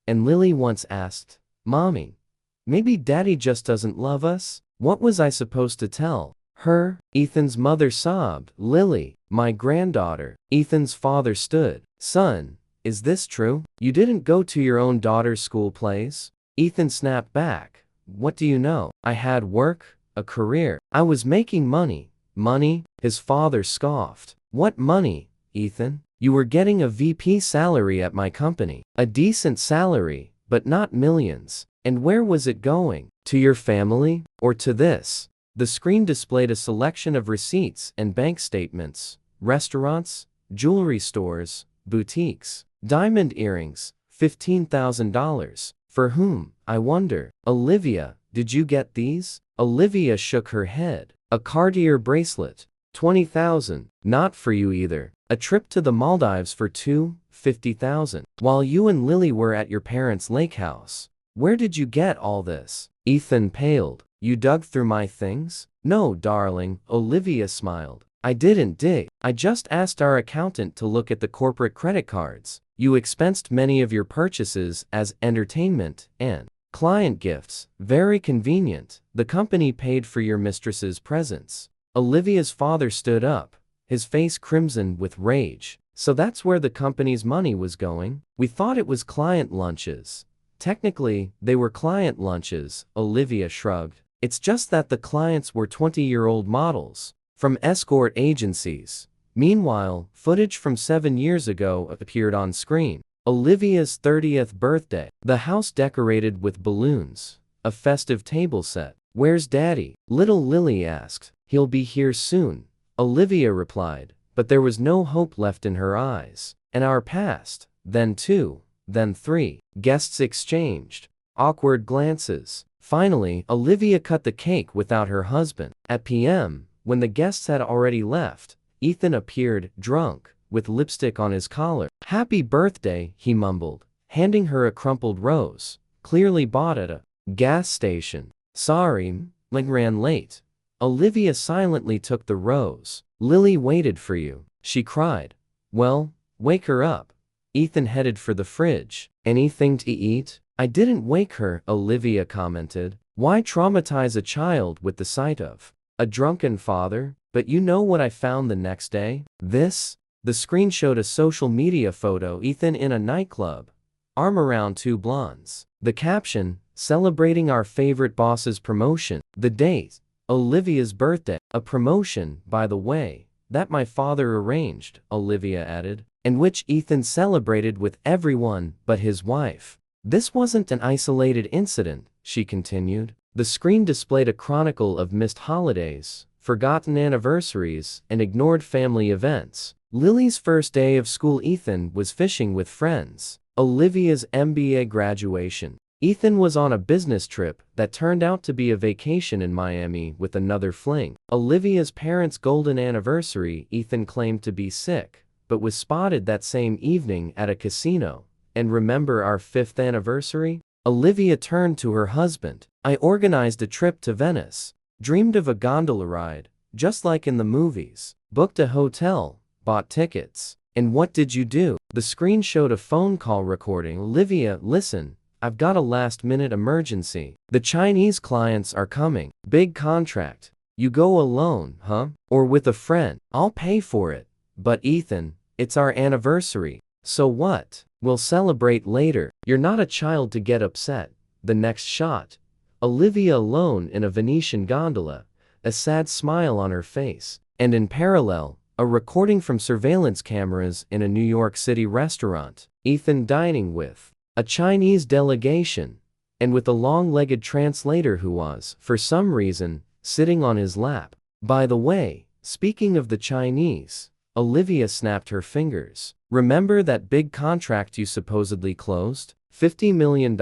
And Lily once asked, Mommy, maybe Daddy just doesn't love us? What was I supposed to tell her? Ethan's mother sobbed. Lily, my granddaughter. Ethan's father stood. Son, is this true? You didn't go to your own daughter's school plays? Ethan snapped back. What do you know? I had work, a career. I was making money. Money? His father scoffed. What money, Ethan? You were getting a VP salary at my company. A decent salary, but not millions. And where was it going? To your family? Or to this? The screen displayed a selection of receipts and bank statements. Restaurants, jewelry stores, boutiques. Diamond earrings, $15,000. For whom, I wonder? Olivia, did you get these? Olivia shook her head. A Cartier bracelet, $20,000. Not for you either. A trip to the Maldives for $50,000. While you and Lily were at your parents' lake house. Where did you get all this? Ethan paled. You dug through my things? No, darling, Olivia smiled. I didn't dig. I just asked our accountant to look at the corporate credit cards. You expensed many of your purchases as entertainment and client gifts. Very convenient. The company paid for your mistress's presents. Olivia's father stood up, his face crimson with rage. So that's where the company's money was going? We thought it was client lunches. Technically, they were client lunches, Olivia shrugged. It's just that the clients were 20-year-old models from escort agencies. Meanwhile, footage from 7 years ago appeared on screen. Olivia's 30th birthday. The house decorated with balloons. A festive table set. Where's Daddy? Little Lily asked. He'll be here soon, Olivia replied, but there was no hope left in her eyes. An hour passed, then 2, then 3. Guests exchanged awkward glances. Finally, Olivia cut the cake without her husband. At p.m., when the guests had already left, Ethan appeared, drunk, with lipstick on his collar. Happy birthday, he mumbled, handing her a crumpled rose, clearly bought at a gas station. Sorry, ran late. Olivia silently took the rose. Lily waited for you, she cried. Well, wake her up. Ethan headed for the fridge. Anything to eat? I didn't wake her, Olivia commented. Why traumatize a child with the sight of a drunken father? But you know what I found the next day? This? The screen showed a social media photo. Ethan in a nightclub, arm around two blondes. The caption, celebrating our favorite boss's promotion. The date, Olivia's birthday. A promotion, by the way, that my father arranged, Olivia added, and which Ethan celebrated with everyone but his wife. This wasn't an isolated incident, she continued. The screen displayed a chronicle of missed holidays, forgotten anniversaries, and ignored family events. Lily's first day of school. Ethan was fishing with friends. Olivia's MBA graduation. Ethan was on a business trip that turned out to be a vacation in Miami with another fling. Olivia's parents' golden anniversary. Ethan claimed to be sick, but was spotted that same evening at a casino. And remember our 5th anniversary? Olivia turned to her husband. I organized a trip to Venice. Dreamed of a gondola ride, just like in the movies. Booked a hotel, bought tickets. And what did you do? The screen showed a phone call recording. Olivia, listen, I've got a last-minute emergency. The Chinese clients are coming. Big contract. You go alone, huh? Or with a friend? I'll pay for it. But Ethan, it's our anniversary. So what? We'll celebrate later. You're not a child to get upset. The next shot. Olivia alone in a Venetian gondola, a sad smile on her face. And in parallel, a recording from surveillance cameras in a New York City restaurant. Ethan dining with a Chinese delegation, and with a long-legged translator who was, for some reason, sitting on his lap. By the way, speaking of the Chinese, Olivia snapped her fingers. Remember that big contract you supposedly closed? $50 million?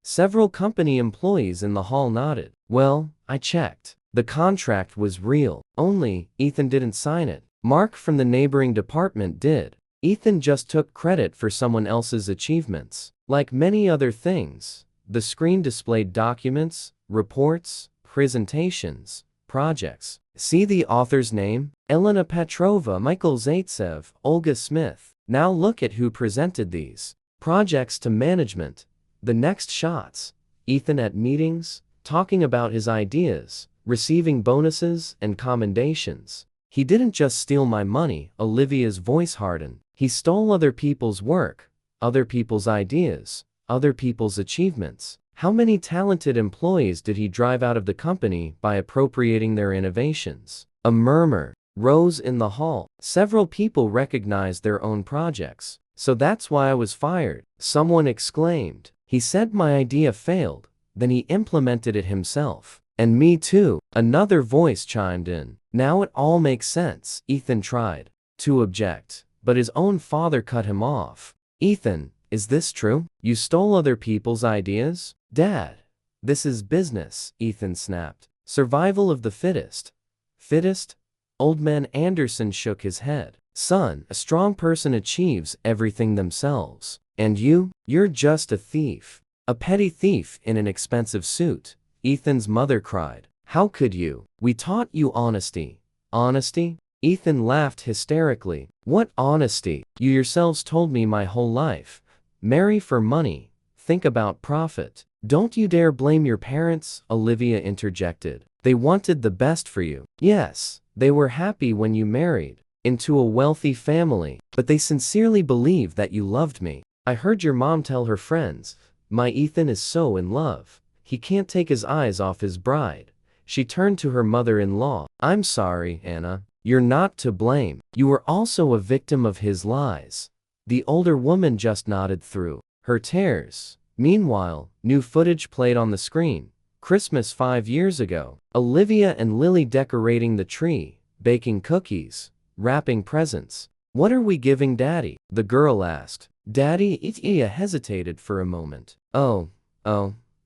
Several company employees in the hall nodded. Well, I checked. The contract was real. Only, Ethan didn't sign it. Mark from the neighboring department did. Ethan just took credit for someone else's achievements. Like many other things, the screen displayed documents, reports, presentations, projects. See the author's name? Elena Petrova, Michael Zaitsev, Olga Smith. Now look at who presented these projects to management. The next shots. Ethan at meetings, talking about his ideas, receiving bonuses and commendations. He didn't just steal my money, Olivia's voice hardened. He stole other people's work, other people's ideas, other people's achievements. How many talented employees did he drive out of the company by appropriating their innovations? A murmur rose in the hall. Several people recognized their own projects. So that's why I was fired, someone exclaimed. He said my idea failed, then he implemented it himself. And me too, another voice chimed in. Now it all makes sense. Ethan tried to object, but his own father cut him off. Ethan, is this true? You stole other people's ideas? Dad, this is business, Ethan snapped. Survival of the fittest. Fittest? Old man Anderson shook his head. Son, a strong person achieves everything themselves. And you're just a thief. A petty thief in an expensive suit. Ethan's mother cried. How could you? We taught you honesty. Honesty? Ethan laughed hysterically. What honesty? You yourselves told me my whole life. Marry for money. Think about profit. Don't you dare blame your parents, Olivia interjected. They wanted the best for you. Yes, they were happy when you married into a wealthy family, but they sincerely believed that you loved me. I heard your mom tell her friends, my Ethan is so in love. He can't take his eyes off his bride. She turned to her mother-in-law. I'm sorry, Anna. You're not to blame. You were also a victim of his lies. The older woman just nodded through her tears. Meanwhile, new footage played on the screen. Christmas 5 years ago. Olivia and Lily decorating the tree, baking cookies, wrapping presents. What are we giving Daddy? The girl asked. Daddy? Olivia hesitated for a moment. Oh,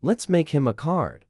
let's make him a card.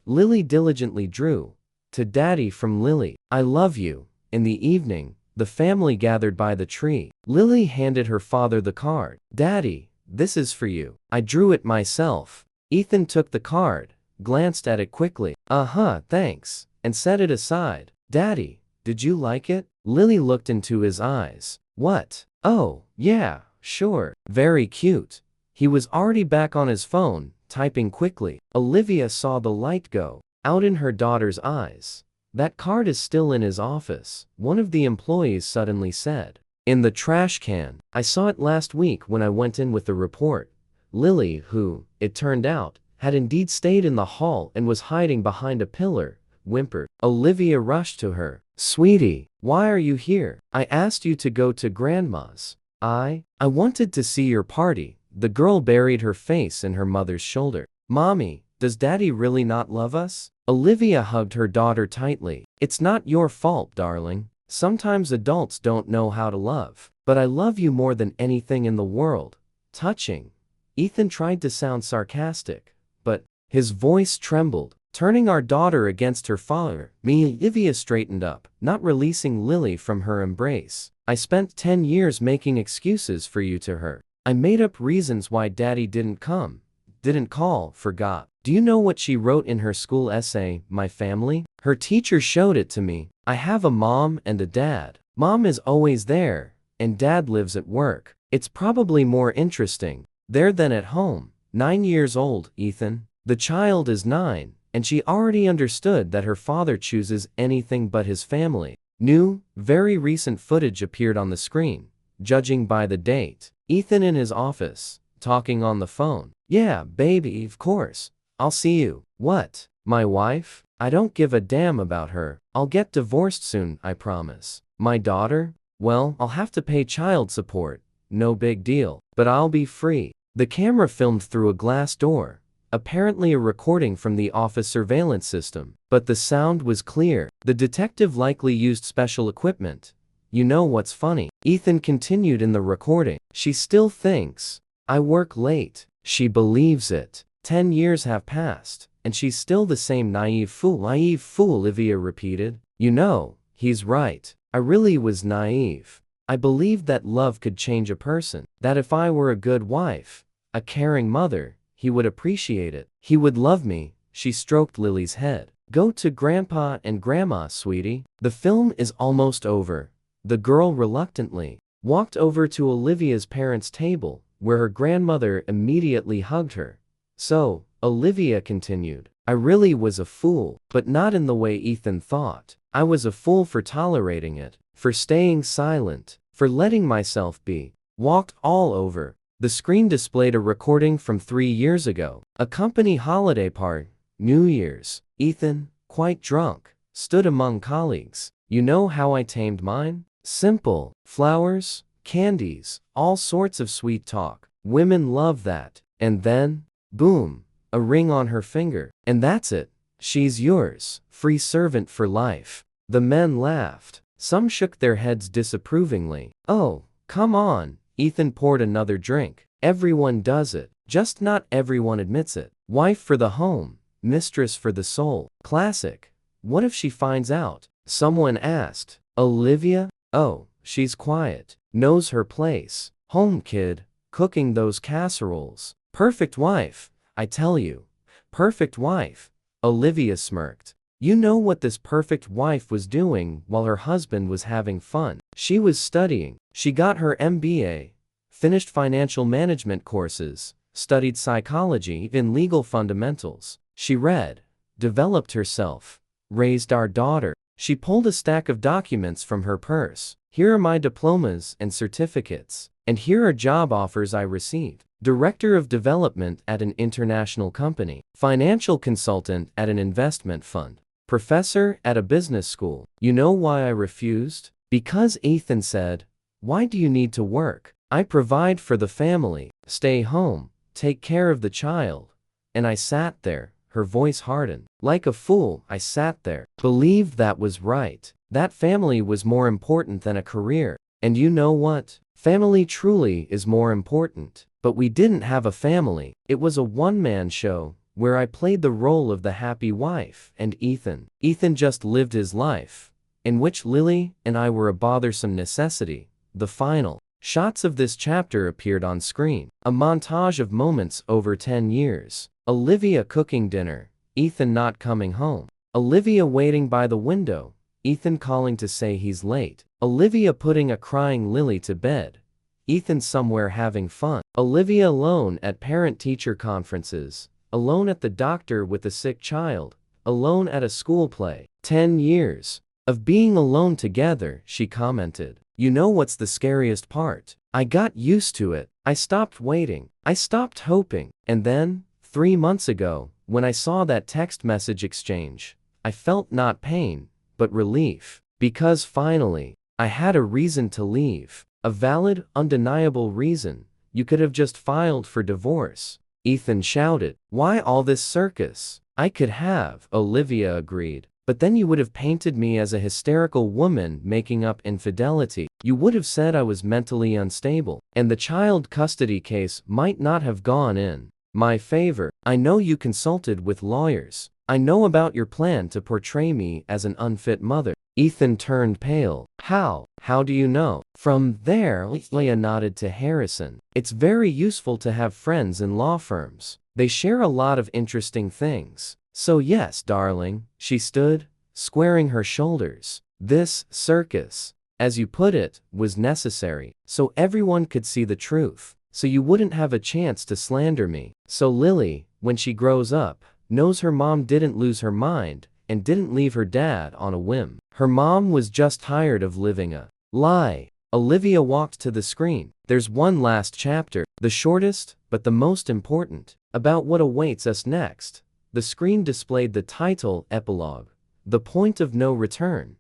Lily diligently drew. To Daddy from Lily. I love you. In the evening, the family gathered by the tree. Lily handed her father the card. Daddy, this is for you. I drew it myself. Ethan took the card, glanced at it quickly. Thanks, and set it aside. Daddy, did you like it? Lily looked into his eyes. What? Oh, yeah, sure. Very cute. He was already back on his phone, typing quickly. Olivia saw the light go out in her daughter's eyes. That card is still in his office, one of the employees suddenly said. In the trash can. I saw it last week when I went in with the report. Lily, who, it turned out, had indeed stayed in the hall and was hiding behind a pillar, whimpered. Olivia rushed to her. Sweetie, why are you here? I asked you to go to Grandma's. I wanted to see your party. The girl buried her face in her mother's shoulder. Mommy, does Daddy really not love us? Olivia hugged her daughter tightly. It's not your fault, darling. Sometimes adults don't know how to love. But I love you more than anything in the world. Touching. Ethan tried to sound sarcastic, but his voice trembled. Turning our daughter against her father, Olivia straightened up, not releasing Lily from her embrace. I spent 10 years making excuses for you to her. I made up reasons why Daddy didn't come, didn't call, forgot. Do you know what she wrote in her school essay, My Family? Her teacher showed it to me. I have a mom and a dad. Mom is always there, and Dad lives at work. It's probably more interesting there than at home. 9 years old, Ethan. The child is 9. And she already understood that her father chooses anything but his family. New, very recent footage appeared on the screen. Judging by the date, Ethan in his office, talking on the phone. Yeah, baby, of course. I'll see you. What? My wife? I don't give a damn about her. I'll get divorced soon, I promise. My daughter? Well, I'll have to pay child support. No big deal. But I'll be free. The camera filmed through a glass door, apparently a recording from the office surveillance system. But the sound was clear. The detective likely used special equipment. You know what's funny? Ethan continued in the recording. She still thinks I work late. She believes it. 10 years have passed, and she's still the same naive fool. Naive fool, Olivia repeated. You know, he's right. I really was naive. I believed that love could change a person, that if I were a good wife, a caring mother, he would appreciate it. He would love me. She stroked Lily's head. Go to Grandpa and Grandma, sweetie. The film is almost over. The girl reluctantly walked over to Olivia's parents' table, where her grandmother immediately hugged her. So, Olivia continued, I really was a fool, but not in the way Ethan thought. I was a fool for tolerating it, for staying silent, for letting myself be walked all over. The screen displayed a recording from 3 years ago, a company holiday party, New Year's. Ethan, quite drunk, stood among colleagues. You know how I tamed mine? Simple. Flowers, candies, all sorts of sweet talk. Women love that. And then, boom, a ring on her finger. And that's it. She's yours, free servant for life. The men laughed. Some shook their heads disapprovingly. Oh, come on. Ethan poured another drink. Everyone does it. Just not everyone admits it. Wife for the home, mistress for the soul. Classic. What if she finds out? Someone asked. Olivia? Oh, she's quiet. Knows her place. Home kid. Cooking those casseroles. Perfect wife, I tell you. Perfect wife. Olivia smirked. You know what this perfect wife was doing while her husband was having fun? She was studying. She got her MBA, finished financial management courses, studied psychology and legal fundamentals. She read, developed herself, raised our daughter. She pulled a stack of documents from her purse. Here are my diplomas and certificates. And here are job offers I received. Director of Development at an international company. Financial consultant at an investment fund. Professor at a business school. You know why I refused? Because Ethan said, why do you need to work? I provide for the family, stay home, take care of the child. And I sat there, her voice hardened. Like a fool, I sat there, believed that was right. That family was more important than a career. And you know what? Family truly is more important. But we didn't have a family. It was a one-man show, where I played the role of the happy wife, and Ethan just lived his life, in which Lily and I were a bothersome necessity. The final shots of this chapter appeared on screen. A montage of moments over 10 years. Olivia cooking dinner, Ethan not coming home. Olivia waiting by the window, Ethan calling to say he's late. Olivia putting a crying Lily to bed, Ethan somewhere having fun. Olivia alone at parent-teacher conferences, alone at the doctor with a sick child, alone at a school play. 10 years of being alone together, she commented. You know what's the scariest part? I got used to it. I stopped waiting. I stopped hoping. And then, 3 months ago, when I saw that text message exchange, I felt not pain, but relief. Because finally, I had a reason to leave. A valid, undeniable reason. You could have just filed for divorce. Ethan shouted. Why all this circus? I could have, Olivia agreed. But then you would have painted me as a hysterical woman making up infidelity. You would have said I was mentally unstable. And the child custody case might not have gone in my favor. I know you consulted with lawyers. I know about your plan to portray me as an unfit mother. Ethan turned pale. How? How do you know? From there, Leah nodded to Harrison. It's very useful to have friends in law firms. They share a lot of interesting things. So yes, darling, she stood, squaring her shoulders. This circus, as you put it, was necessary, so everyone could see the truth. So you wouldn't have a chance to slander me. So Lily, when she grows up, knows her mom didn't lose her mind, and didn't leave her dad on a whim. Her mom was just tired of living a lie. Olivia walked to the screen. there's one last chapter, the shortest, but the most important, about what awaits us next. The screen displayed the title, Epilogue, The Point of No Return.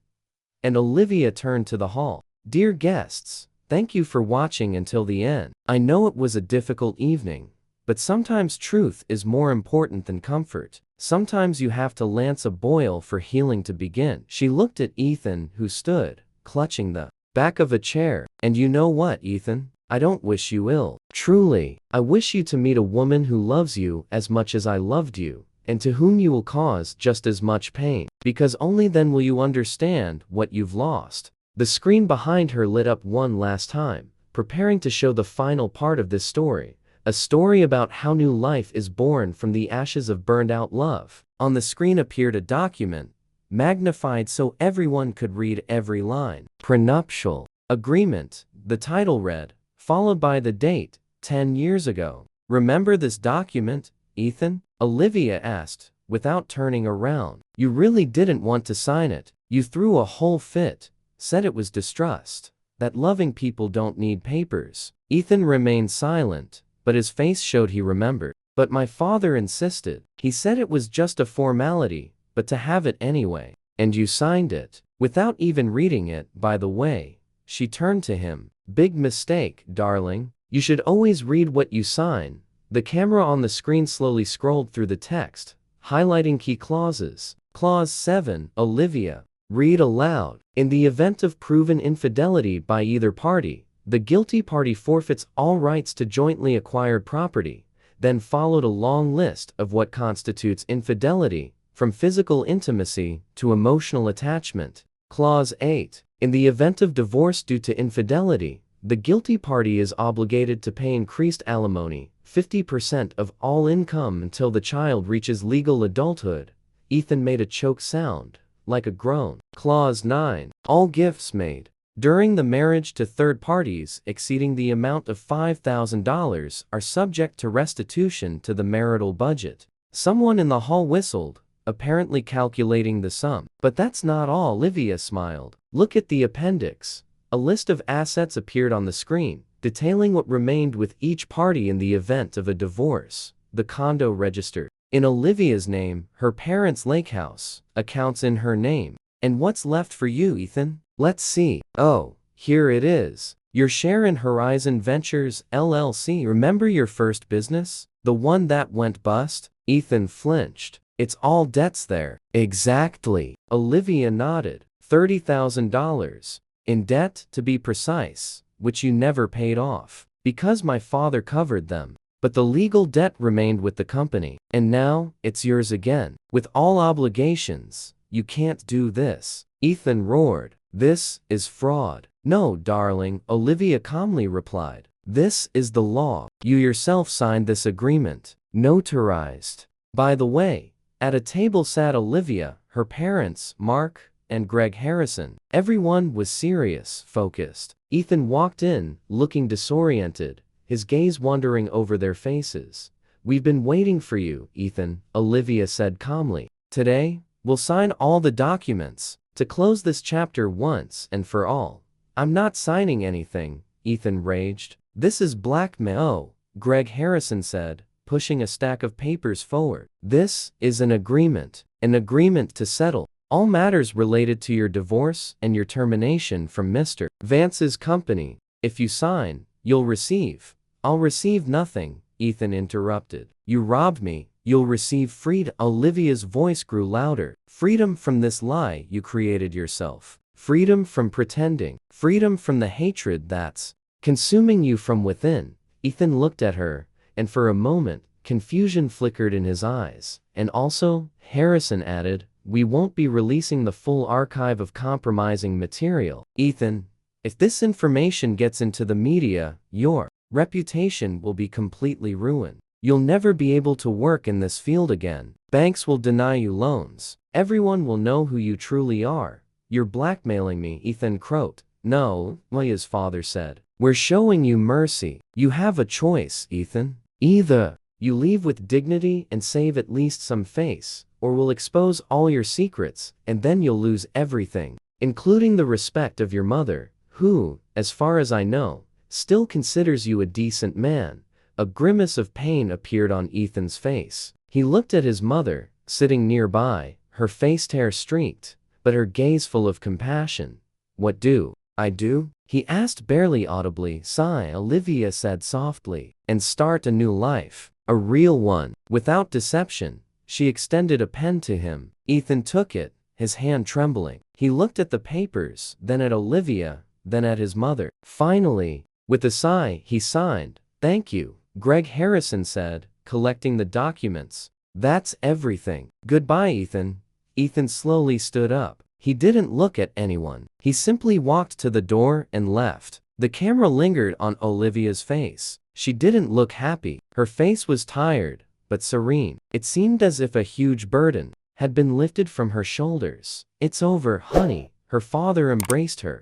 And Olivia turned to the hall. Dear guests, thank you for watching until the end. I know it was a difficult evening, but sometimes truth is more important than comfort. Sometimes you have to lance a boil for healing to begin. She looked at Ethan, who stood, clutching the back of a chair. And you know what, Ethan? I don't wish you ill. Truly, I wish you to meet a woman who loves you as much as I loved you, and to whom you will cause just as much pain, because only then will you understand what you've lost. The screen behind her lit up one last time, preparing to show the final part of this story. A story about how new life is born from the ashes of burned-out love. On the screen appeared a document, magnified so everyone could read every line. Prenuptial agreement, the title read, followed by the date, 10 years ago. Remember this document, Ethan? Olivia asked, without turning around. You really didn't want to sign it. You threw a whole fit, said it was distrust, that loving people don't need papers. Ethan remained silent, but his face showed he remembered. But my father insisted. He said it was just a formality, but to have it anyway. And you signed it, without even reading it, by the way. She turned to him. Big mistake, darling. You should always read what you sign. The camera on the screen slowly scrolled through the text, highlighting key clauses. Clause 7, Olivia. Read aloud. In the event of proven infidelity by either party, the guilty party forfeits all rights to jointly acquired property. Then followed a long list of what constitutes infidelity, from physical intimacy to emotional attachment. Clause 8. In the event of divorce due to infidelity, the guilty party is obligated to pay increased alimony, 50% of all income until the child reaches legal adulthood. Ethan made a choked sound, like a groan. Clause 9. All gifts made during the marriage to third parties exceeding the amount of $5,000 are subject to restitution to the marital budget. Someone in the hall whistled, apparently calculating the sum. But that's not all. Olivia smiled. Look at the appendix. A list of assets appeared on the screen, detailing what remained with each party in the event of a divorce. The condo registered in Olivia's name, her parents' lake house, accounts in her name. And what's left for you, Ethan? Let's see. Oh, here it is. Your share in Horizon Ventures, LLC. Remember your first business? The one that went bust? Ethan flinched. It's all debts there. Exactly. Olivia nodded. $30,000. In debt, to be precise, which you never paid off, because my father covered them. But the legal debt remained with the company. And now, it's yours again. With all obligations. You can't do this. Ethan roared. This is fraud. No, darling, Olivia calmly replied. This is the law. You yourself signed this agreement. Notarized. By the way, at a table sat Olivia, her parents, Mark, and Greg Harrison. Everyone was serious, focused. Ethan walked in, looking disoriented, his gaze wandering over their faces. We've been waiting for you, Ethan, Olivia said calmly. Today, we'll sign all the documents to close this chapter once and for all. I'm not signing anything, Ethan raged. This is blackmail. Oh, Greg Harrison said, pushing a stack of papers forward. This is an agreement to settle all matters related to your divorce and your termination from Mr. Vance's company. If you sign, you'll receive. I'll receive nothing, Ethan interrupted. You robbed me. You'll receive freedom. Olivia's voice grew louder. Freedom from this lie you created yourself. Freedom from pretending. Freedom from the hatred that's consuming you from within. Ethan looked at her, and for a moment, confusion flickered in his eyes. And also, Harrison added, we won't be releasing the full archive of compromising material. Ethan, if this information gets into the media, your reputation will be completely ruined. You'll never be able to work in this field again. Banks will deny you loans. Everyone will know who you truly are. You're blackmailing me, Ethan croaked. No, Olivia's father said. We're showing you mercy. You have a choice, Ethan. Either you leave with dignity and save at least some face, or we'll expose all your secrets, and then you'll lose everything, including the respect of your mother, who, as far as I know, still considers you a decent man." A grimace of pain appeared on Ethan's face. He looked at his mother, sitting nearby, her face tear-streaked, but her gaze full of compassion. "What do I do?" he asked barely audibly. "Sigh," Olivia said softly, "and start a new life. A real one, without deception." She extended a pen to him. Ethan took it, his hand trembling. He looked at the papers, then at Olivia, then at his mother. Finally, with a sigh, he signed. "Thank you," Greg Harrison said, collecting the documents. "That's everything. Goodbye, Ethan." Ethan slowly stood up. He didn't look at anyone. He simply walked to the door and left. The camera lingered on Olivia's face. She didn't look happy. Her face was tired, but serene. It seemed as if a huge burden had been lifted from her shoulders. "It's over, honey." Her father embraced her.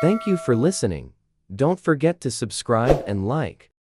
Thank you for listening. Don't forget to subscribe and like.